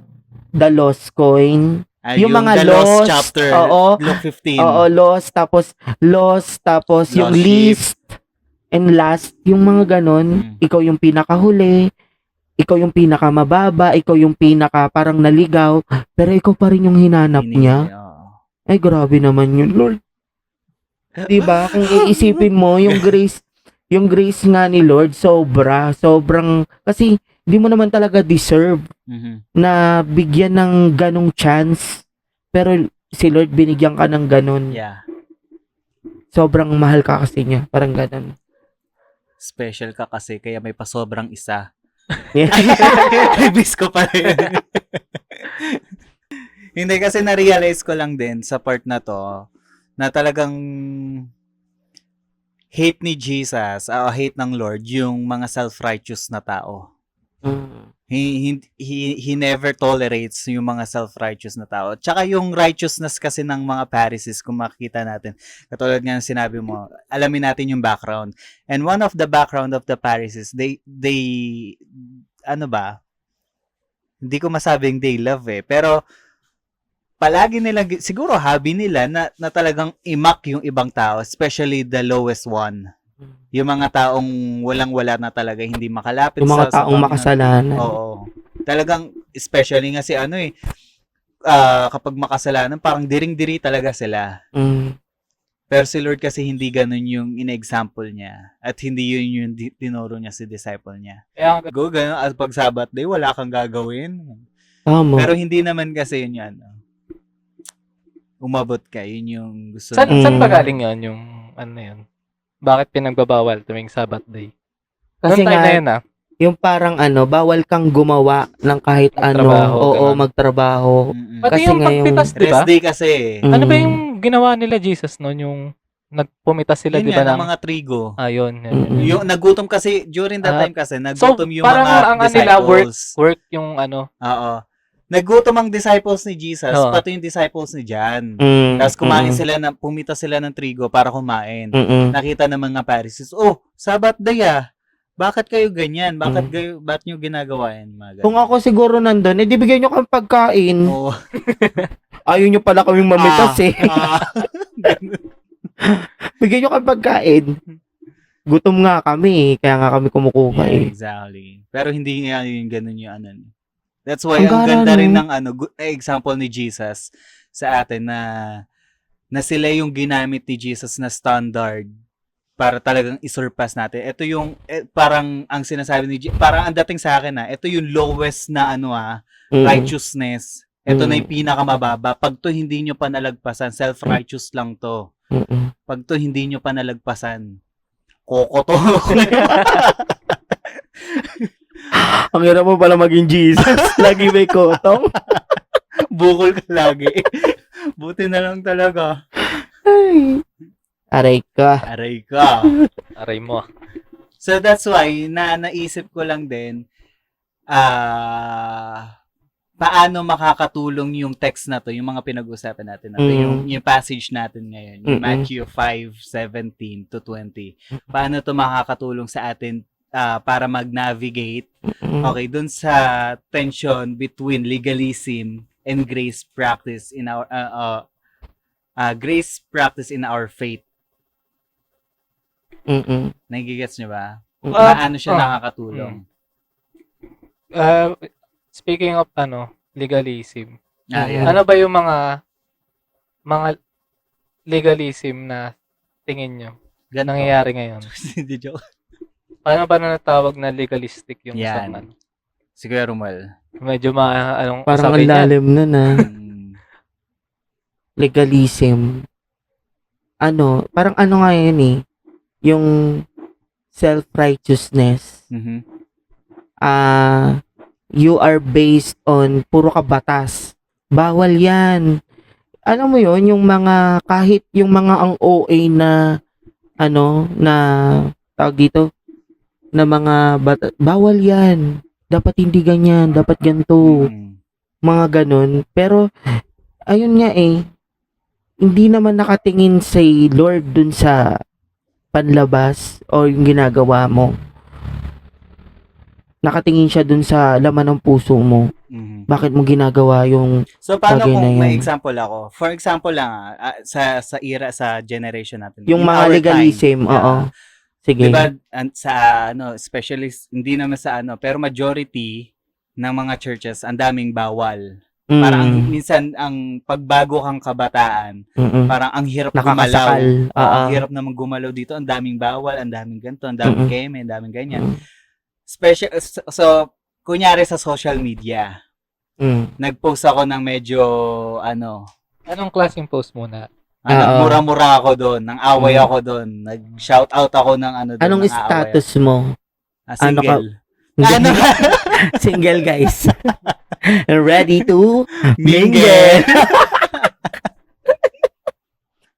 the lost coin. Yung mga the lost lost, chapter, oo. Luke 15. Oo, lost, tapos yung Lost least, and last, yung mga ganon, ikaw yung pinakahuli, ikaw yung pinakamababa, ikaw yung pinaka parang naligaw, pero ikaw pa rin yung hinanap niya. Oo. Ay, grabe naman yun, Lord. Diba? Kung iisipin mo, yung grace nga ni Lord, sobrang, kasi hindi mo naman talaga deserve Mhm. na bigyan ng ganong chance. Pero si Lord binigyan ka ng ganon. Yeah. Sobrang mahal ka kasi niya. Parang ganon. Special ka kasi, kaya may pasobrang isa. Yeah. Ibis ko pa rin. Hindi, kasi na-realize ko lang din sa part na to, na talagang hate ni Jesus, hate ng Lord, yung mga self-righteous na tao. Mm. He never tolerates yung mga self-righteous na tao. Tsaka yung righteousness kasi ng mga Pharisees, kung makikita natin, katulad nga ng sinabi mo, alamin natin yung background. And one of the background of the Pharisees, they ano ba, hindi ko masabing they love pero palagi nila, siguro hobby nila na talagang imak yung ibang tao, especially the lowest one. Yung mga taong walang-wala na talaga, hindi makalapit Yung mga sa taong Panginoon. makasalanan. Oo. Talagang, especially nga si kapag makasalanan, parang diring-diri talaga sila. Mm. Pero si Lord kasi hindi ganun yung in-example niya. At hindi yun yung tinuro niya si disciple niya. Kaya Go, ganun. At pag Sabbath day, wala kang gagawin. Tama. Pero hindi naman kasi yun yan. Umabot ka. Yun yung gusto saan ba galing yun? Yung ano yun? Bakit pinagbabawal tuwing Sabbath day? Kasi Noong time nga, na yun yung parang bawal kang gumawa ng kahit Magtrabaho, ganun. magtrabaho. Mm-mm. Pati Kasi yung nga yung- pagpitas, di ba? Rest day kasi. Ano ba Mm. yung ginawa nila Jesus noon? Yung nagpumitas sila, Yun di ba? yan, Ng ang mga trigo. Yun. Mm-mm. Yung nagutom kasi, during that time kasi, nagutom yung parang mga ang disciples. nila work yung ano. Oo. Nagutom ang disciples ni Jesus, Oo. pati yung disciples ni John. Mm. Tapos kumain sila, pumita sila ng trigo para kumain. Mm-mm. Nakita ng mga Pharisees, Sabbath day bakit kayo ganyan? Ba't nyo ginagawa yan? Mga ganyan. Kung ako siguro nandun, di bigyan nyo kami pagkain. Oo. Ayaw nyo pala kaming mamitas Ganun. Bigyan nyo kami pagkain. Gutom nga kami, kaya nga kami kumukuha Yeah, eh. exactly. Pero hindi nga yung ganun yung ano. That's why Ang ang gara, ganda rin no? ng example ni Jesus sa atin na sila yung ginamit ni Jesus na standard para talagang isurpass natin. Ito yung parang ang sinasabi ni parang ang dating sa akin ito yung lowest na Mm. righteousness. Ito na yung pinakamababa. Pag to hindi nyo pa nalagpasan, self-righteous lang to. Mm-mm. Pag to hindi nyo pa nalagpasan, koko to. Ang hirap mo pala maging Jesus. Lagi may kotong. Bukol ka lagi. Buti na lang talaga. Ay. Aray ka. Aray ka. Aray mo. So that's why, naisip ko lang din, paano makakatulong yung text na to, yung mga pinag-usapan natin na to, yung passage natin ngayon, yung Matthew 5:17 to 20. Paano to makakatulong sa atin para mag-navigate dun sa tension between legalism and grace practice in our faith. Nagigets niyo ba? Paano siya nakakatulong? Speaking of legalism. Yan. Ano ba yung mga legalism na tingin nyo nangyayari ngayon? Hindi joke. Paano ba natawag na legalistic yung Yan. isang Si Kuya Rumal. Medyo Parang ang sabi niya, lalim nun Mm. legalism. Parang nga yun eh, yung self-righteousness. Mhm. You are based on puro ka batas. Bawal yan. Alam mo yun, yung mga, kahit yung mga ang OA na, na, tawag dito, na mga bawal yan. Dapat hindi ganyan, dapat ganito. Mm. Mga ganun. Pero, ayun nga eh, hindi naman nakatingin si Lord dun sa panlabas o yung ginagawa mo. Nakatingin siya dun sa laman ng puso mo. Mhm. Bakit mo ginagawa yung So, paano bagay na kung may yan? example ako? For example lang, sa generation natin. yung in mga our legalism? time, Oo. Sige. Diba, sa especially, hindi naman sa pero majority ng mga churches, ang daming bawal. Mm, Parang minsan, ang pagbago kang kabataan, mm-mm. parang ang hirap Nakakasakal. gumalaw. Oo. Ang hirap naman gumalaw dito. Ang daming bawal, ang daming ganito, ang daming Mm-mm. keme, ang daming ganyan. Mm, So, kunyari sa social media, mm. nag-post ako ng medyo, anong klaseng post muna? Oo. mura-mura ako doon, nang away Mm. ako doon, nag-shout out ako ng doon, Anong ng away. status mo? ano ka- Single. Hindi. Single, guys. Ready to Mingle.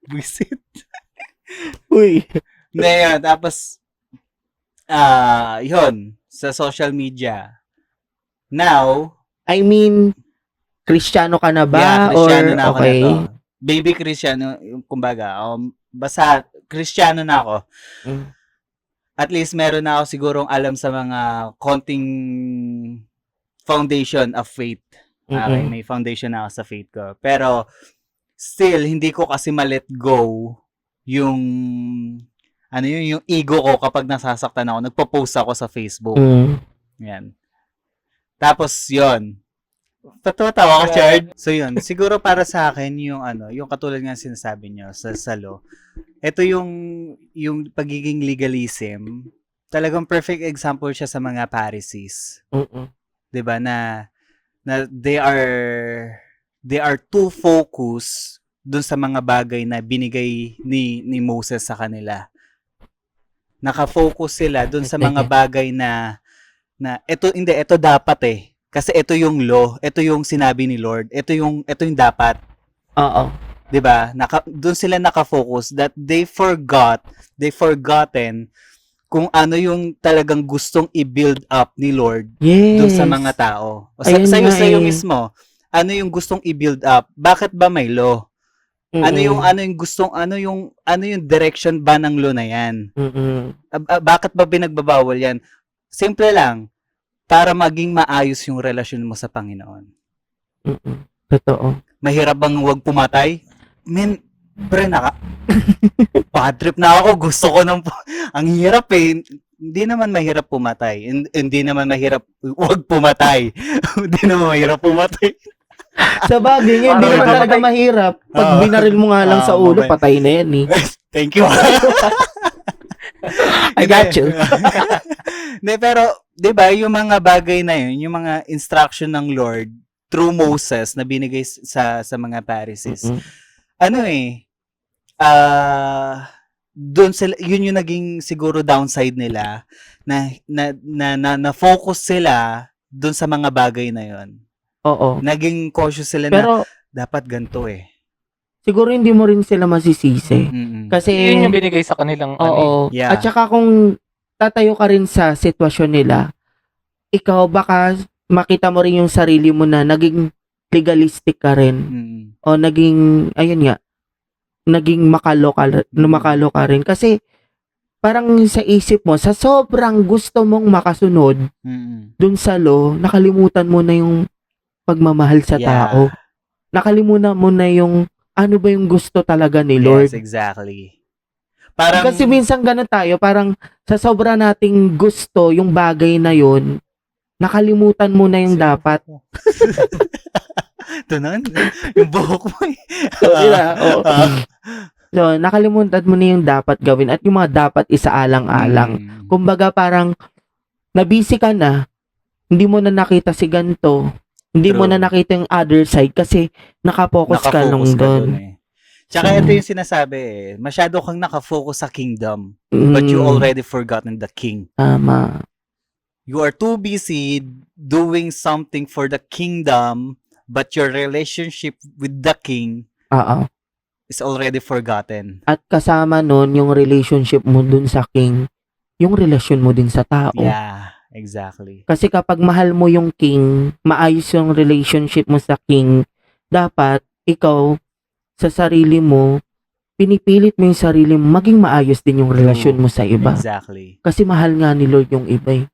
Buisit. Uy. Na yun, tapos, yun, sa social media. Now, I mean, Kristiyano ka na ba? yeah, Kristiyano na ako okay. na to. Baby Kristiyano, yung kumbaga, basta Kristiyano na ako. Mm. At least meron na ako sigurong alam sa mga konting foundation of faith. Okay, Mm-mm. may foundation na ako sa faith ko. Pero, still, hindi ko kasi ma-let go yung, yung ego ko kapag nasasaktan ako. Nagpo-post ako sa Facebook. Mm. Yan. Tapos, yon. Tawa ka, Chard. So, yun. Siguro para sa akin, yung katulad nga sinasabi nyo sa law, ito yung pagiging legalism, talagang perfect example siya sa mga Pharisees. Mm-mm. 'Di ba na they are too focused dun sa mga bagay na binigay ni Moses sa kanila. Naka-focus sila dun sa mga bagay na ito dapat eh. Kasi ito yung law, ito yung sinabi ni Lord, ito yung dapat. Oo. 'Di ba? Doon sila naka-focus that they've forgotten kung ano yung talagang gustong i-build up ni Lord Yes. doon sa mga tao. Ayun nga Sa'yo eh. mismo, ano yung gustong i-build up? Bakit ba may law? Mm-mm. Ano yung gustong ano yung direction ba ng law na 'yan? Mm-mm. Bakit ba pinagbabawal 'yan? Simple lang, para maging maayos yung relasyon mo sa Panginoon. Mm-mm. Totoo. Mahirap bang huwag pumatay? Pre, bad trip na ako. Gusto ko ang hirap eh. Hindi naman mahirap pumatay. Hindi naman mahirap huwag pumatay. Hindi naman mahirap pumatay. Sa bagay nga, hindi Parang naman talaga namatay. mahirap. Pag Oo. binaril mo nga lang sa ulo, mamay. patay na yan eh. Thank you. I got you. Hindi, pero, di ba, yung mga bagay na yun, yung mga instruction ng Lord through Moses na binigay sa mga Pharisees, Mm-mm. doon sila, yun yung naging siguro downside nila na focus sila doon sa mga bagay na yun. Oo. Naging cautious sila na Pero, dapat ganito eh. siguro hindi mo rin sila masisisi. Mm-mm. Kasi, Yun yung binigay sa kanilang oo. Yeah. At saka kung tatayo ka rin sa sitwasyon nila, ikaw baka makita mo rin yung sarili mo na naging legalistic ka rin. Mm-mm. O naging, ayun nga, naging makalo ka rin. Kasi, parang sa isip mo, sa sobrang gusto mong makasunod Mm-mm. dun sa law, nakalimutan mo na yung pagmamahal sa Yeah. tao. Nakalimutan mo na yung ano ba yung gusto talaga ni Lord. Yes, exactly. Parang, Kasi minsan ganun tayo, parang sa sobra nating gusto yung bagay na yun, nakalimutan mo na yung dapat. ito na, yung buhok mo eh. So, oo. So, nakalimutan mo na yung dapat gawin at yung mga dapat isaalang-alang. Mm. Kumbaga parang nabisi ka na, hindi mo na nakita si ganto. Hindi mo True. na nakita yung other side kasi nakapokus ka lang Nakafocus ka doon. dun eh. Tsaka So, ito yung sinasabi eh, masyado kang nakafocus sa kingdom, but you already forgotten the king. Tama. You are too busy doing something for the kingdom, but your relationship with the king Oo. is already forgotten. At kasama nun, yung relationship mo dun sa king, yung relasyon mo din sa tao. Yeah, exactly. Kasi kapag mahal mo yung king, maayos yung relationship mo sa king, dapat ikaw, sa sarili mo, pinipilit mo yung sarili mo, maging maayos din yung relasyon mo sa iba. Exactly. Kasi mahal nga ni Lord yung iba eh.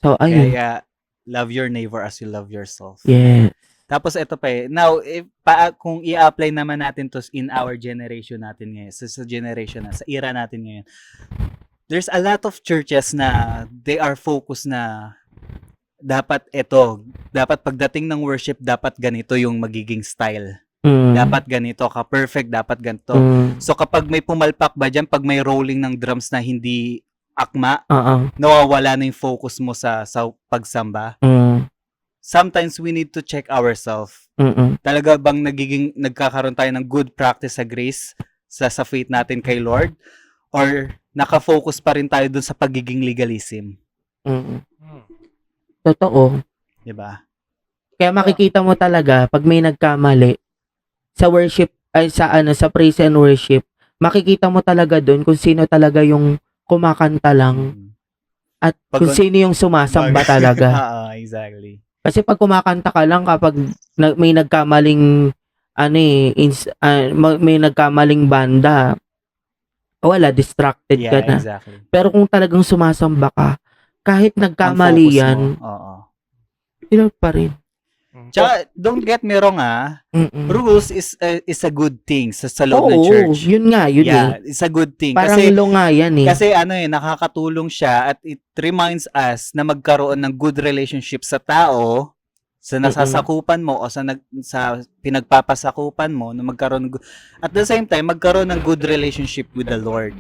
So, ayun. Kaya, love your neighbor as you love yourself. Yeah. Tapos ito pa eh. Now, kung i-apply naman natin to in our generation natin ngayon, sa generation na, sa era natin ngayon, there's a lot of churches na they are focused na dapat pagdating ng worship, dapat ganito yung magiging style. Dapat ganito ka, perfect, dapat ganito. So kapag may pumalpak ba dyan, pag may rolling ng drums na hindi akma, nawawala na yung focus mo sa pagsamba. Sometimes we need to check ourselves. Talaga bang nagkakaroon tayo ng good practice sa grace, sa faith natin kay Lord? Or nakafocus pa rin tayo dun sa pagiging legalism? Totoo. Diba? Kaya makikita mo talaga pag may nagkamali sa worship ay sa praise and worship, makikita mo talaga doon kung sino talaga yung kumakanta lang at kung sino yung sumasamba talaga. Exactly. Kasi pag kumakanta ka lang kapag may nagkamaling may nagkamaling banda, wala, distracted ka na. Exactly. Pero kung talagang sumasamba ka, kahit nagkamali yan, Lord pa rin. Tsaka, don't get me wrong rules is a good thing sa loob ng church. Yun nga, yun it's a good thing. Parang law nga yan eh. Kasi nakakatulong siya at it reminds us na magkaroon ng good relationship sa tao, sa nasasakupan mo o sa pinagpapasakupan mo, na magkaroon at the same time magkaroon ng good relationship with the Lord.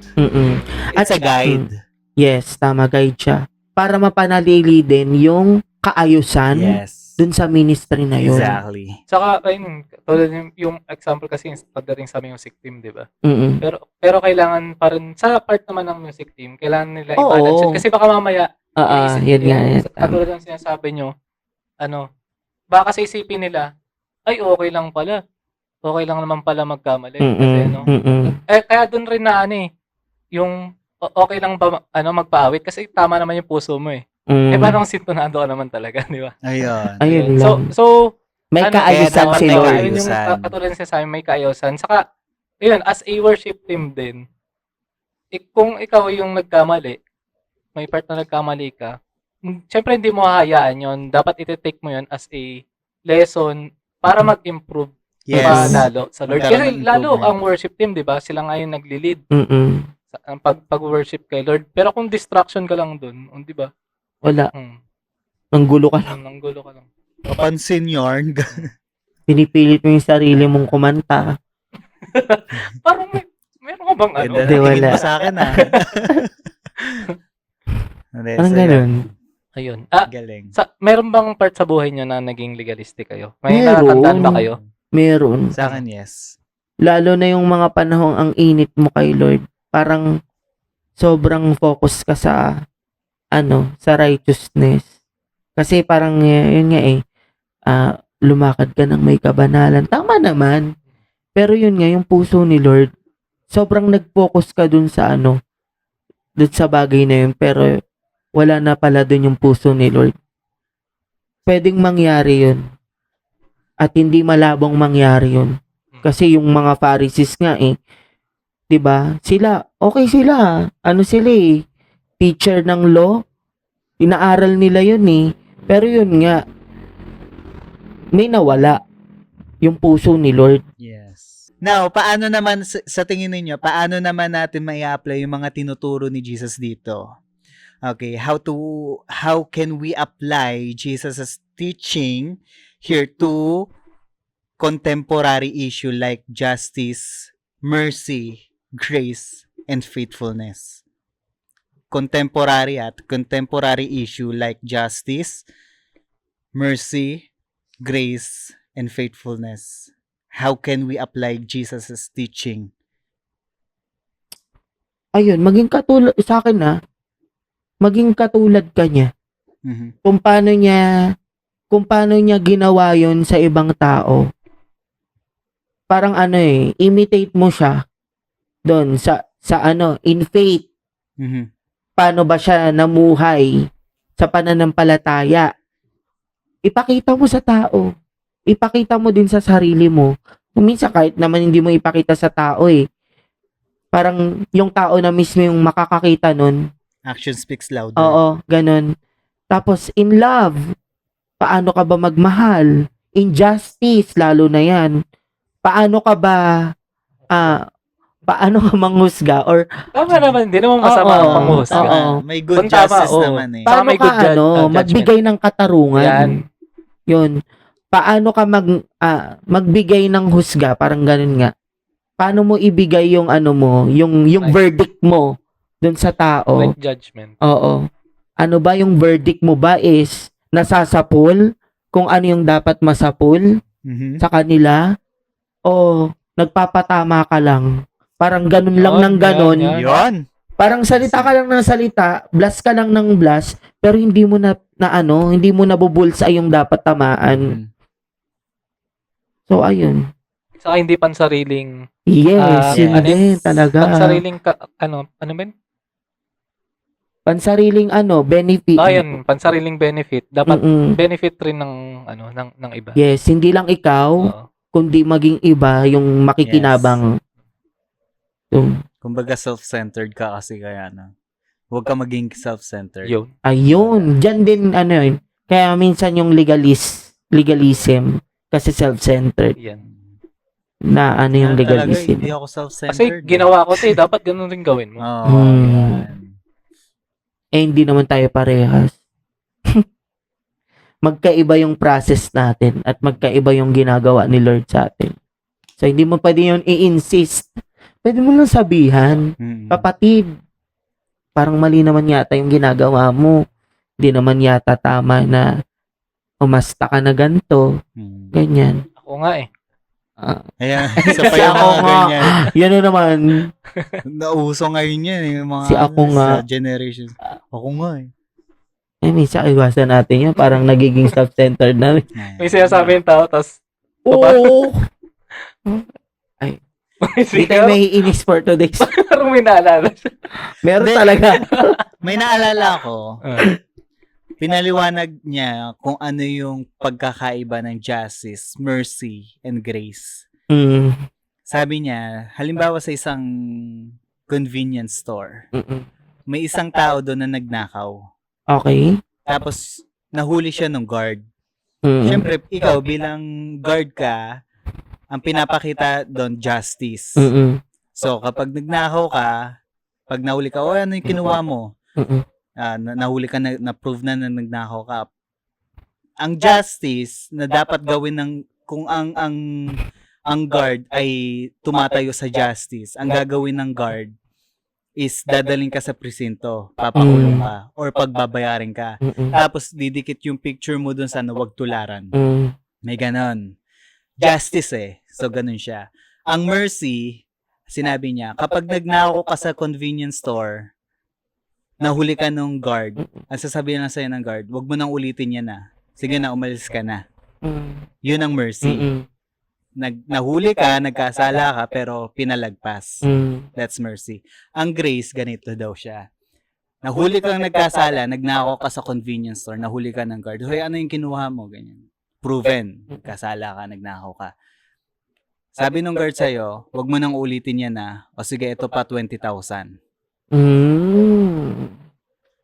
It's a guide. Yes, tama, guide siya. Para mapanalili din yung kaayusan dun sa ministry na yun. Exactly. Saka, tulad yung example kasi pagdating sa music team, di ba? Pero kailangan pa rin, sa part naman ng music team, kailangan nila i-balance yun. Kasi baka mamaya, yan nga. Katulad ng sinasabi nyo, baka sa isipin nila, ay okay lang pala. Okay lang naman pala magkamali. Kasi, kaya dun rin na yung okay lang ba magpaawit kasi tama naman yung puso mo eh. Parang sintonado ka naman talaga, di ba? Ayun lang. So may kaayusan si Lord. Ayun yung katulad siya sa amin, may kaayusan. Saka, yun, as a worship team din, kung ikaw yung nagkamali, may part na nagkamali ka, syempre hindi mo hahayaan yun. Dapat iti-take mo yun as a lesson para mag-improve pa lalo sa Lord. Kasi lalo ang worship team, di ba? Sila nga yung nagli-lead. Ang pag-worship kay Lord. Pero kung distraction ka lang dun, di ba? Wala. Nanggulo ka lang. Papansin yarn. Pinipilit mo yung sarili mong kumanta. Parang meron ka bang Hindi, wala. Sa akin Parang ganun. Ayun. Galing. Meron bang part sa buhay nyo na naging legalistic kayo? May natatandaan ba kayo? Meron. Sa akin, yes. Lalo na yung mga panahong ang init mo kay Lord. Parang sobrang focus ka sa sa righteousness. Kasi parang yun nga lumakad ka ng may kabanalan. Tama naman. Pero yun nga, yung puso ni Lord, sobrang nag-focus ka dun sa dun sa bagay na yun, pero wala na pala dun yung puso ni Lord. Pwedeng mangyari yun. At hindi malabong mangyari yun. Kasi yung mga Pharisees nga 'di ba? Sila, okay sila. Sila teacher ng law. Inaaral nila yun Pero yun nga, may nawala yung puso ni Lord. Yes. Now, paano naman, sa tingin ninyo, paano naman natin mai-apply yung mga tinuturo ni Jesus dito? Okay, how can we apply Jesus' teaching here to contemporary issue like justice, mercy, grace, and faithfulness? contemporary issue like justice, mercy, grace, and faithfulness. How can we apply Jesus' teaching? Ayun, maging katulad sa akin maging katulad ka niya. Mhm. Kung paano niya ginawa 'yon sa ibang tao. Parang imitate mo siya doon sa in faith. Mhm. Paano ba siya namuhay sa pananampalataya? Ipakita mo sa tao. Ipakita mo din sa sarili mo. Minsan kahit naman hindi mo ipakita sa tao parang yung tao na mismo yung makakakita nun. Action speaks louder. Oo, ganun. Tapos in love, paano ka ba magmahal? In justice, lalo na yan. Paano ka manghusga or Tama naman, hindi naman masama ang panghusga. Oo. May good Kung tama, justice oo. naman eh. paano may good ka judgment. magbigay ng katarungan? Yan. Yun. Paano ka magbigay ng husga, parang ganun nga. Paano mo ibigay yung yung Right. verdict mo dun sa tao? Right judgment. Oo. Ano ba yung verdict mo ba is nasasapul kung ano yung dapat masapul Mhm. sa kanila o nagpapatama ka lang? Parang ganun lang Yun, ng ganun. yan. Yun. Parang salita ka lang ng salita, blast ka lang ng blast, pero hindi mo hindi mo nabubulsa yung dapat tamaan. Mhm. So ayun. Saka hindi pansariling Yes, yun ano din talaga. pansariling ano ba yun? Pansariling benefit. Yun, pansariling benefit. Dapat Mm-mm. benefit rin ng ng iba. Yes, hindi lang ikaw, Oo. kundi maging iba yung makikinabang. Yung, Kumbaga self-centered ka kasi kaya huwag ka maging self-centered. Yun. ayun, dyan din yun. Kaya minsan yung legalism, kasi self-centered Yan. na yung Talaga, legalism. hindi ako Kasi self-centered. ginawa ko 'to, dapat ganun rin gawin mo. Oo, Hmm. yan. Hindi naman tayo parehas. Magkaiba yung process natin at magkaiba yung ginagawa ni Lord sa atin. So, hindi mo pwede yun i-insist. Pwede mo lang sabihan, Mhm. kapatid, parang mali naman yata yung ginagawa mo. Hindi naman yata tama na umasta ka na ganito, Mhm. ganyan. Ako nga eh. Ayan, isa pa Si yung ako mga nga. ganyan. Yan na naman. Nauso ngayon yan, yung mga Si ako nga. sa generations. Ako nga eh. Minsan iwasan natin yan. Parang nagiging self-centered na. May sinasabi yung tao, tapos Oo. may Hindi tayo may inis for today. parang may naalala siya. Meron Hindi. talaga. May naalala ko, Ah. pinaliwanag niya kung ano yung pagkakaiba ng justice, mercy, and grace. Mm. Sabi niya, halimbawa sa isang convenience store, Mm-mm. may isang tao doon na nagnakaw. Okay. Tapos, nahuli siya ng guard. Mm. Siyempre, ikaw bilang guard ka, ang pinapakita doon, justice. Mm-mm. So, kapag nagnakaw ka, pag nahuli ka, ano yung kinuha mo? Mm-mm. Nahuli ka na-prove na nagnakaw ka. Ang justice na dapat gawin ng kung ang guard ay tumatayo sa justice, ang gagawin ng guard is dadaling ka sa presinto, papakulong ka, or pagbabayarin ka. Mm-mm. Tapos didikit yung picture mo dun sa wag tularan. Mm. May ganon. Justice So ganon siya. Ang mercy, sinabi niya, kapag nagnakaw ka sa convenience store, nahuli ka nung guard, ang sasabihin lang sa'yo ng guard, wag mo nang ulitin yan Sige na, umalis ka na. Mm. Yun ang mercy. Mm-mm. Nahuli ka, nagkasala ka, pero pinalagpas. Mm. That's mercy. Ang grace, ganito daw siya. Nahuli kang nagkasala, nagnakaw ka sa convenience store, nahuli ka ng guard. Hoy, ano yung kinuha mo? Ganyan. Proven. Nagkasala ka, nagnakaw ka. Sabi nung guard sa'yo, wag mo nang ulitin yan O sige, ito pa 20,000. Mm.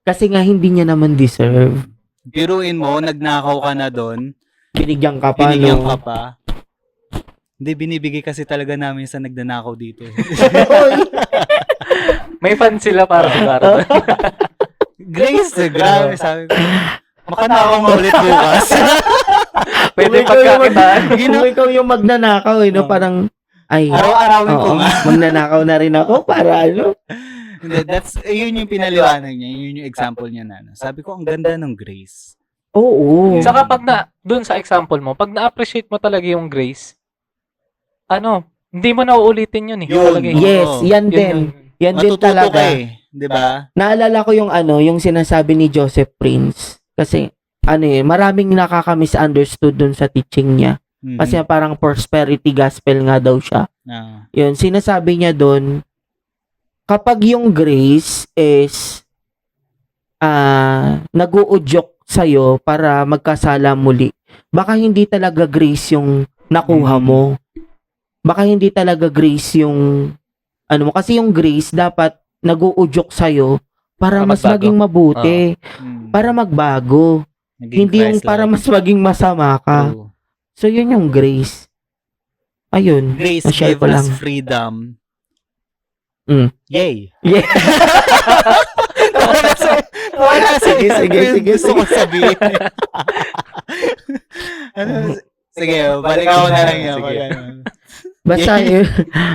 Kasi nga hindi niya naman deserve. Biruin mo, nagnakaw ka na doon, Binigyan ka pa, binigyan no? ka pa. Hindi, binibigay kasi talaga namin sa nagnanakaw dito. May fan sila para sa Grace, grabe, sabi ko. Makanakaw mo ulit bukas. Pwede Kung ikaw yung pagkakitaan. Kung ikaw yung magnanakaw, no? Parang, ay, Araw-arawin ko oo, nga. magnanakaw na rin ako para, Yun yung pinaliwanag niya, yun yung example niya na. Sabi ko, ang ganda ng grace. Oo. Saka doon sa example mo, pag na-appreciate mo talaga yung grace, hindi mo na uulitin yun eh. Yun. Talaga, Yes, yan yun din. yun. Yan din Matututo talaga. ka eh. Di ba? Naalala ko yung sinasabi ni Joseph Prince. Kasi, maraming nakaka-misunderstood dun sa teaching niya. Mhm. Kasi parang prosperity gospel nga daw siya. Ah. Yun, sinasabi niya dun, kapag yung grace is nag-uudyok sa'yo para magkasala muli, baka hindi talaga grace yung nakuha mo. Baka hindi talaga grace yung mo. Kasi yung grace dapat nag-uudyok sa'yo para Para mas magbago. maging mabuti. Para magbago. Naging Hindi yung Christ-like. para mas maging masama ka. True. So, yun yung grace. Ayun. Grace Na-share gave ko lang. us freedom. Mm. Yay! Yeah. Sige. Gusto ko sabihin. Sige, balik ako na lang yan. Sige.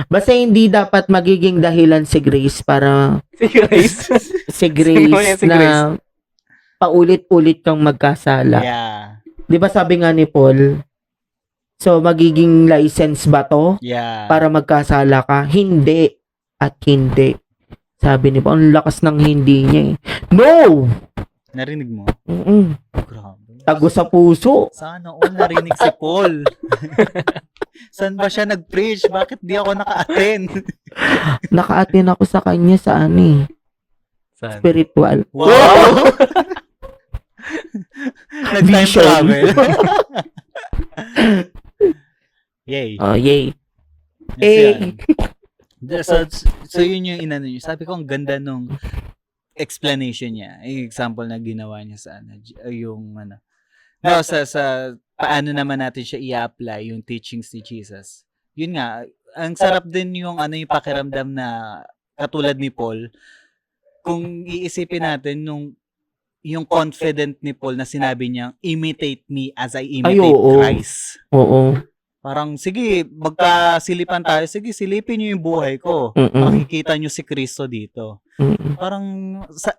Basta hindi dapat magiging dahilan si Grace para Si Grace. si Sino yan Grace si na Grace? paulit-ulit kang magkasala. Yeah. 'Di ba sabi nga ni Paul, so magiging license ba to Yeah. para magkasala ka? Hindi at hindi. Sabi ni Paul, ang lakas ng hindi niya eh. No! Narinig mo? Mm-mm. Grabe. Tago sa puso. Sana all narinig si Paul. Saan ba siya nag-preach? Bakit di ako naka-attend? Naka-attend ako sa kanya sa Saan? spiritual. Wow! Nag-time Vision. travel. Yay. Oh, yay. Yes, yan. So yun yung inano niya. Sabi ko, ang ganda nung explanation niya. Yung example na ginawa niya sa yung No, sa paano naman natin siya i-apply yung teachings ni Jesus. Yun nga, ang sarap din yung yung pakiramdam na katulad ni Paul. Kung iisipin natin yung confident ni Paul na sinabi niya, imitate me as I imitate oo. Christ. Oo. Parang, sige, magkasilipan tayo. Sige, silipin niyo yung buhay ko. Mm-mm. Makikita niyo si Kristo dito. Mm-mm. Parang,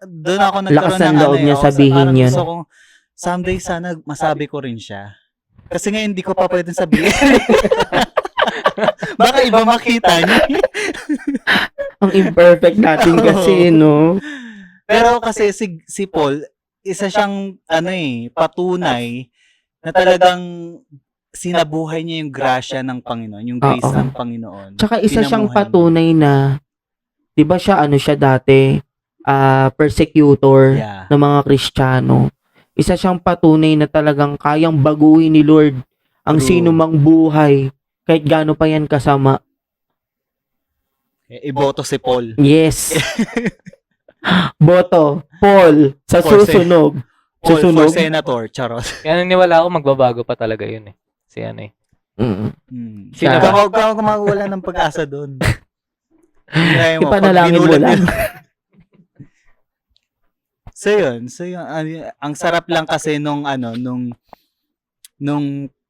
doon ako nagkaroon Lakas ng loob niya ako, sabihin parang yun. gusto kong, someday sana masabi ko rin siya. Kasi nga hindi ko pa pwedeng sabihin. Baka iba makita niyo. Ang imperfect natin kasi, no? Pero kasi si Paul, isa siyang patunay na talagang sinabuhay niya yung grasya ng Panginoon, yung grace Oo. ng Panginoon. Tsaka isa siyang Pinamuhay patunay na, di ba siya, siya dati, persecutor niya. Yeah. ng mga Kristiyano. Isa siyang patunay na talagang kayang baguhin ni Lord ang True. sino mang buhay, kahit gaano pa yan kasama. Iboto si Paul. Yes. Boto, Paul, sa For susunog. Paul Susunog. for senator, charot. Kaya naniwala ako magbabago pa talaga yun eh. Si Mm. Sino Siya. ba? Huwag ka mawala ng pag-asa doon. Ipanalangin mo lang. So yun, ang sarap lang kasi nung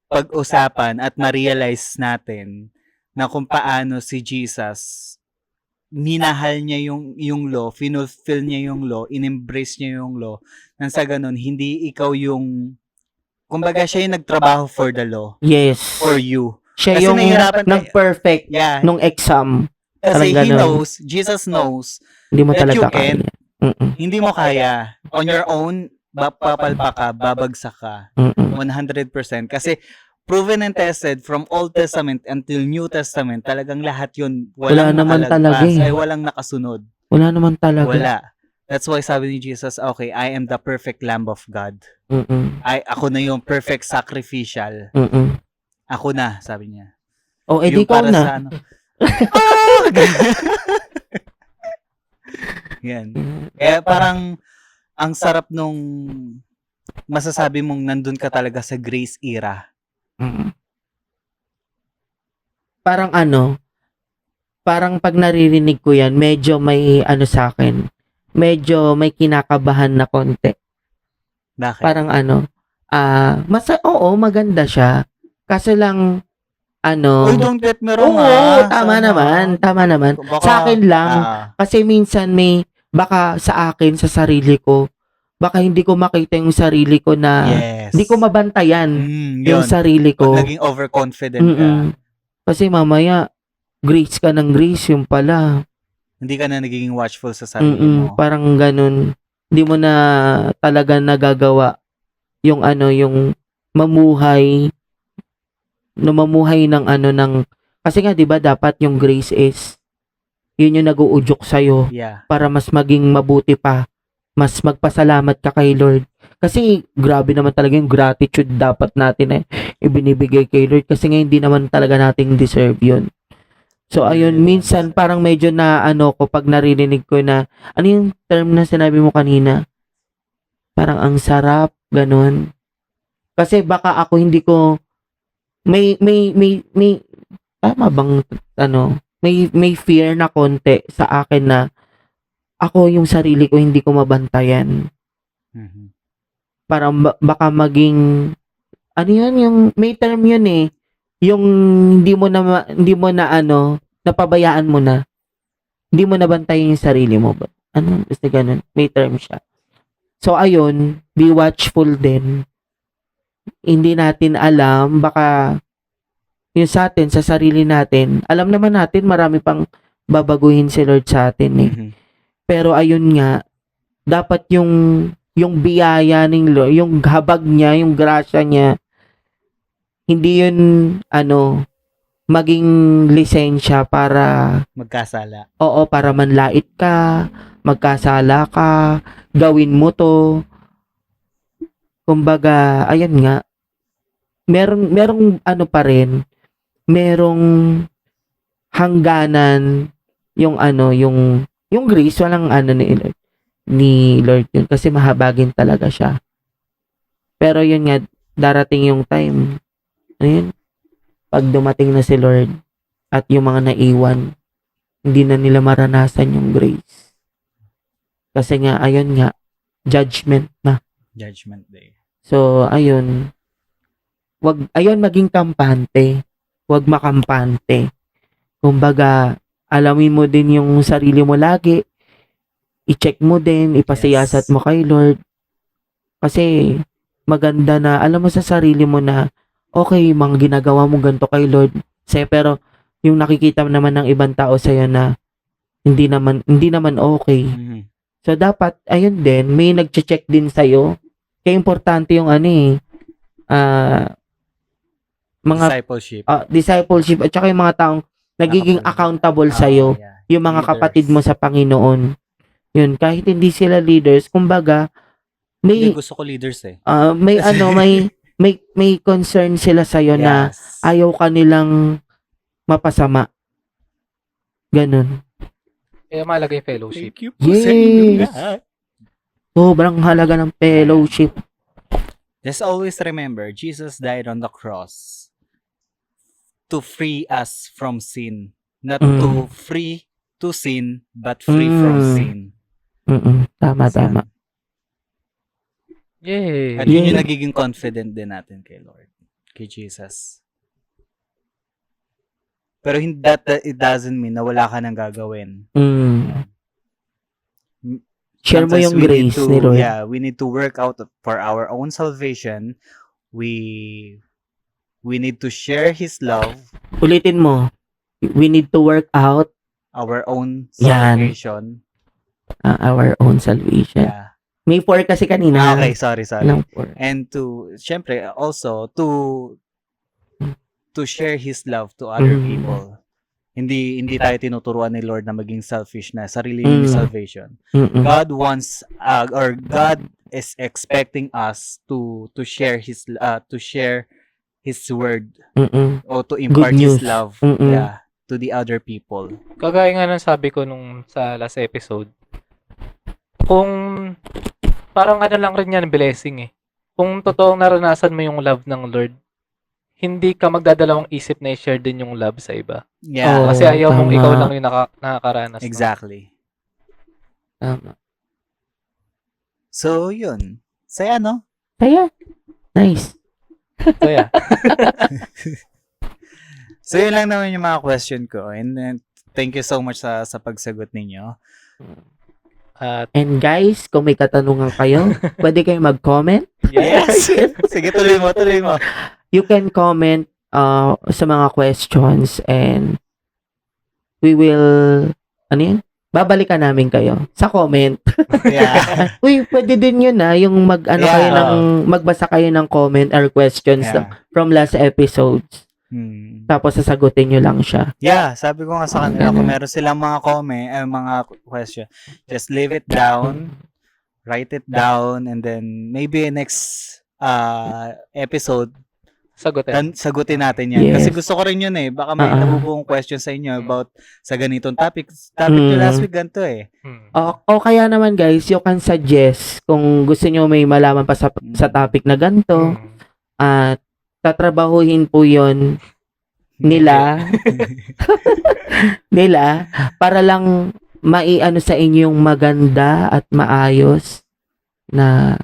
pag-usapan at ma-realize natin na kung paano si Jesus minahal niya yung law, finulfill niya yung law, in-embrace niya yung law, nang sa ganun, hindi ikaw yung, kumbaga siya yung nagtrabaho for the law, Yes. for you. Siya Kasi yung nahihirapan tayo- nag-perfect Yeah, nung exam. kasi parang he ganun. knows, Jesus knows, Hindi mo that you talaga can. kaya. Mm-mm. Hindi mo kaya. On your own, papalpa ka, babagsak ka. Mm-mm. 100%. Kasi proven and tested from Old Testament until New Testament, talagang lahat yun. Wala naman talaga eh. Ay, walang nakasunod. Wala naman talaga. Wala. That's why sabi ni Jesus, okay, I am the perfect Lamb of God. Mm-mm. Ako na yung perfect sacrificial. Mm-mm. Ako na, sabi niya. O, edi Yung ikaw para na. sa Yan. Kaya parang ang sarap nung masasabi mong nandun ka talaga sa grace era. Mm. Parang parang pag naririnig ko yan, medyo may sa akin, medyo may kinakabahan na konti. Bakit? Parang oo, maganda siya. Kaso lang, Uy, don't get me wrong, Oo, tama naman. Tama naman. Baka, Sa akin lang, ah, kasi minsan baka sa akin, sa sarili ko, baka hindi ko makita yung sarili ko na, yes. hindi ko mabantayan yung Yun. sarili ko. Pag naging overconfident ka, Mm-mm. Kasi mamaya, grace ka ng grace, yung pala. hindi ka na nagiging watchful sa sarili mo. Parang ganun. Hindi mo na talaga nagagawa yung yung mamuhay ng kasi nga 'di ba dapat yung grace is yun yung nag-uudyok sa'yo Yeah. para mas maging mabuti pa, mas magpasalamat ka kay Lord. Kasi grabe naman talaga yung gratitude dapat natin ibinibigay kay Lord kasi nga hindi naman talaga nating deserve yun. So ayun, minsan parang medyo na ko pag naririnig ko na ano yung term na sinabi mo kanina? Parang ang sarap, ganun. Kasi baka ako hindi ko may tama bang may fear na konti sa akin na ako yung sarili ko hindi ko mabantayan. Mhm. Parang baka maging ano yun, yung may term yun yung hindi mo na napabayaan mo na. Hindi mo nabantayan yung sarili mo. Basta ganun. May term siya. So, ayun, be watchful din. Hindi natin alam, baka yung sa atin, sa sarili natin, alam naman natin, marami pang babaguhin si Lord sa atin Mhm. Pero ayun nga, dapat yung biyaya ng Lord, yung habag niya, yung grasya niya, hindi yun, maging lisensya para, Magkasala. para manlait ka, magkasala ka, gawin mo to. Kumbaga, ayan nga, merong pa rin, merong hangganan yung yung grace, walang ni Lord yun, kasi mahabagin talaga siya. Pero yun nga, darating yung time, pag dumating na si Lord at yung mga naiwan, hindi na nila maranasan yung grace. Kasi nga, ayun nga, judgment na. Judgment Day. So, ayun, maging kampante. Wag makampante. Kumbaga, alamin mo din yung sarili mo lagi. I-check mo din, ipasiyasat mo kay Lord. Kasi, maganda na, alam mo sa sarili mo na, okay, mga ginagawa mo ganito kay Lord. Pero, yung nakikita naman ng ibang tao sa'yo na, hindi naman okay. Mhm. So, dapat, ayun din, may nag-check din sa'yo. Kaya importante yung mga Discipleship. discipleship at saka yung mga taong nagiging accountable sa'yo, Yeah. yung mga Leaders. kapatid mo sa Panginoon. Yun, kahit hindi sila leaders, kumbaga, Hindi, may, gusto ko leaders may concern sila sa'yo na Yes. ayaw ka nilang mapasama. Ganun. Kaya mahalaga yung fellowship. Thank you po sa inyong Yes. lahat. Sobrang halaga ng fellowship. Just always remember, Jesus died on the cross to free us from sin. Not to free to sin, but free from sin. Tama. Yay! At yun yung Yeah. nagiging confident din natin kay Lord, kay Jesus. Pero that it doesn't mean na wala ka nang gagawin. Share mo Sometimes yung we grace need to, ni Lord. Yeah, we need to work out for our own salvation. We need to share His love, Ulitin mo. We need to work out our own Yan. salvation. our own salvation. Yeah. May 4 kasi kanina. Okay, sorry. Walang 4. And syempre, also, to share His love to other people. Hindi tayo tinuturuan ni Lord na maging selfish na sarili yung salvation. God wants, or God is expecting us to share His word, or to impart His news. love, to the other people. Kagaya nga ng sabi ko nung sa last episode, kung parang lang rin yan, blessing Kung totoong naranasan mo yung love ng Lord, hindi ka magdadalawang isip na i-share din yung love sa iba. Yeah. Kasi ayaw mong tama. ikaw lang yung nakakaranas. nun. Exactly. Tama. So, yun. Saya, no? Kaya, nice. So yeah. So, yun lang naman yung mga question ko. And then, thank you so much sa pagsagot ninyo. At And guys, kung may katanungan kayo, pwede kayong mag-comment. Yes! Sige, tuloy mo. You can comment sa mga questions and we will, ano yun? Babalikan namin kayo sa comment. Yeah. Uy, pwede din yun yung kayo magbasa kayo ng comment or questions Yeah. from last episodes. Tapos sasagutin nyo lang siya. Yeah, sabi ko nga sa kanila, kung meron silang mga comment, mga question, just leave it down, write it down, and then maybe next episode, sagutin natin yan. Yes. Kasi gusto ko rin yun baka may nabubuong question sa inyo about sa ganitong topic. Topic nyo last week ganito O kaya naman guys, you can suggest kung gusto nyo may malaman pa sa topic na ganito, at tatrabahuhin po yon nila para lang maiano sa inyo yung maganda at maayos na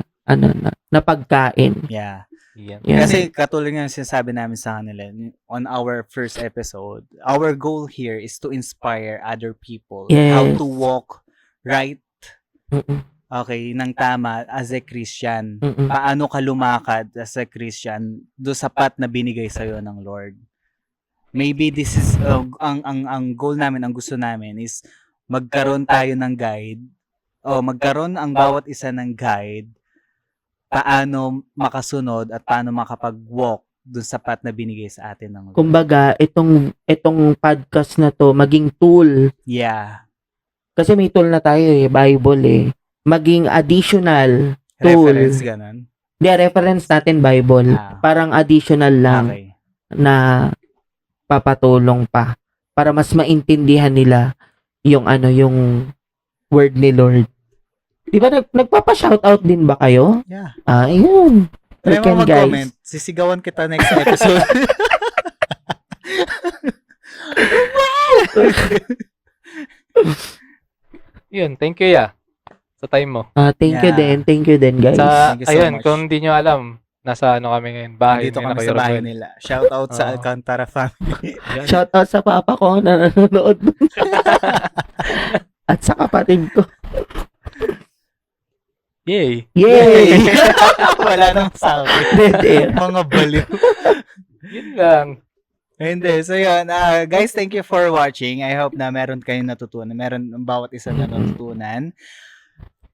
na pagkain. Yeah. yan. Yeah. Kasi katulad nga yung sinasabi namin sa kanila on our first episode, our goal here is to inspire other people how Yes. to walk right, Mm-mm. okay, ng tama as a Christian. Mm-mm. Paano ka lumakad as a Christian do sa path na binigay sa'yo ng Lord. Maybe this is ang goal namin, ang gusto namin is magkaroon tayo ng guide o magkaroon ang bawat isa ng guide paano makasunod at paano makapag-walk dun sa path na binigay sa atin ng Lord. Kumbaga, itong podcast na to maging tool. Yeah. Kasi may tool na tayo Bible maging additional tool. Reference ganun. Reference natin Bible. Parang additional lang Okay. na papatulong pa para mas maintindihan nila yung yung word ni Lord. Di ba nagpapa-shoutout din ba kayo? Yeah. Ayun. Try mo mag-comment. Sisigawan kita next episode. Yun, thank you sa time mo. Thank you din guys. Thank you so Ayun, much. kung hindi nyo alam, nasa kami ngayon, bahay Dito ni kami Kuya sa bahay Ruben. nila. Shout out sa Oo. Alcantara family. Shoutout sa papa ko na nanonood. At sa kapatid ko. Yay! Yay! Wala nang sabi. Dead air. Mga baliw. Yun lang. Hindi. So yun, guys, thank you for watching. I hope na meron kayong natutunan. Meron ang bawat isa na natutunan.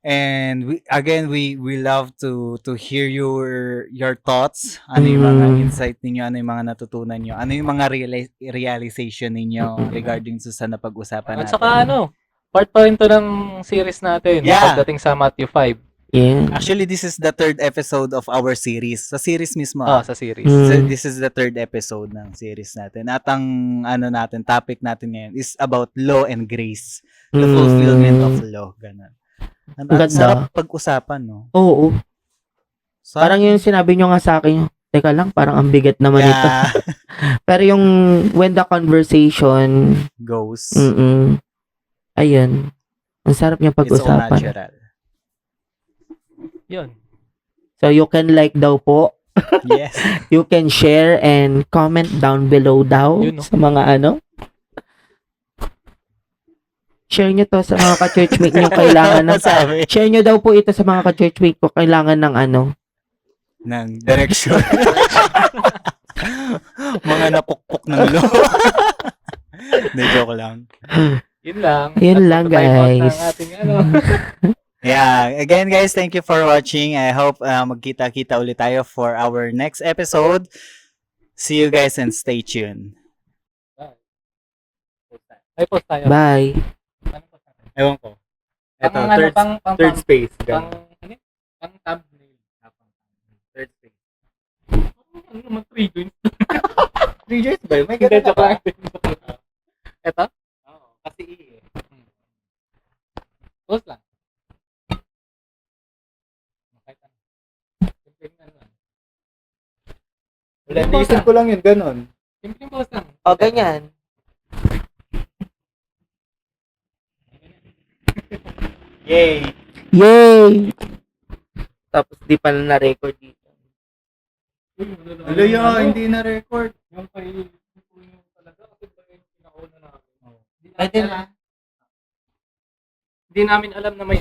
And we love to hear your thoughts. Ano yung mga insight ninyo, ano yung mga natutunan nyo, ano yung mga realization ninyo regarding sa napag-usapan At natin. saka part pa rin to ng series natin. Yeah. Pagdating sa Matthew 5. Yeah. Actually, this is the 3rd episode of our series. Sa series mismo. Sa series. So, this is the 3rd episode ng series natin. At ang topic natin ngayon is about law and grace. The fulfillment of law. Ganun. Ang Ganda. sarap pag-usapan, no? Oo. Parang yung sinabi nyo nga sa akin, teka lang, parang ang bigat naman ito. Yeah. Pero yung when the conversation Goes. ayun. Ang sarap niya It's all pag-usapan. natural. Yun. So you can like daw po. Yes. You can share and comment down below daw Yun, no? sa mga Share nyo to sa mga ka-churchmate nyo kailangan ng Sabi. Share nyo daw po ito sa mga ka-churchmate ko kailangan ng Ng direction. Mga napukpok ng law. Hindi, joke lang. Yun lang. Yun At lang, time out ng guys. ating Yeah. Again, guys, thank you for watching. I hope magkita-kita ulit tayo for our next episode. See you guys and stay tuned. Ay, post tayo. Bye. Ano post tayo? Ewan ko. Ito, Third space. Pang thumbnail. Third space. Ano naman, 3 joints? 3 years ba? May Hindi, joke lang. Ito? Oo, kasi Post lang. Kahit ano. Simpleng lang. Wala, naisip ko lang yun, ganun. Simpleng post lang. O, ganyan. Yay! Yay! Tapos di pala na-record dito. Hello, hindi na record. Yung kay Pwede na. Hindi namin alam na may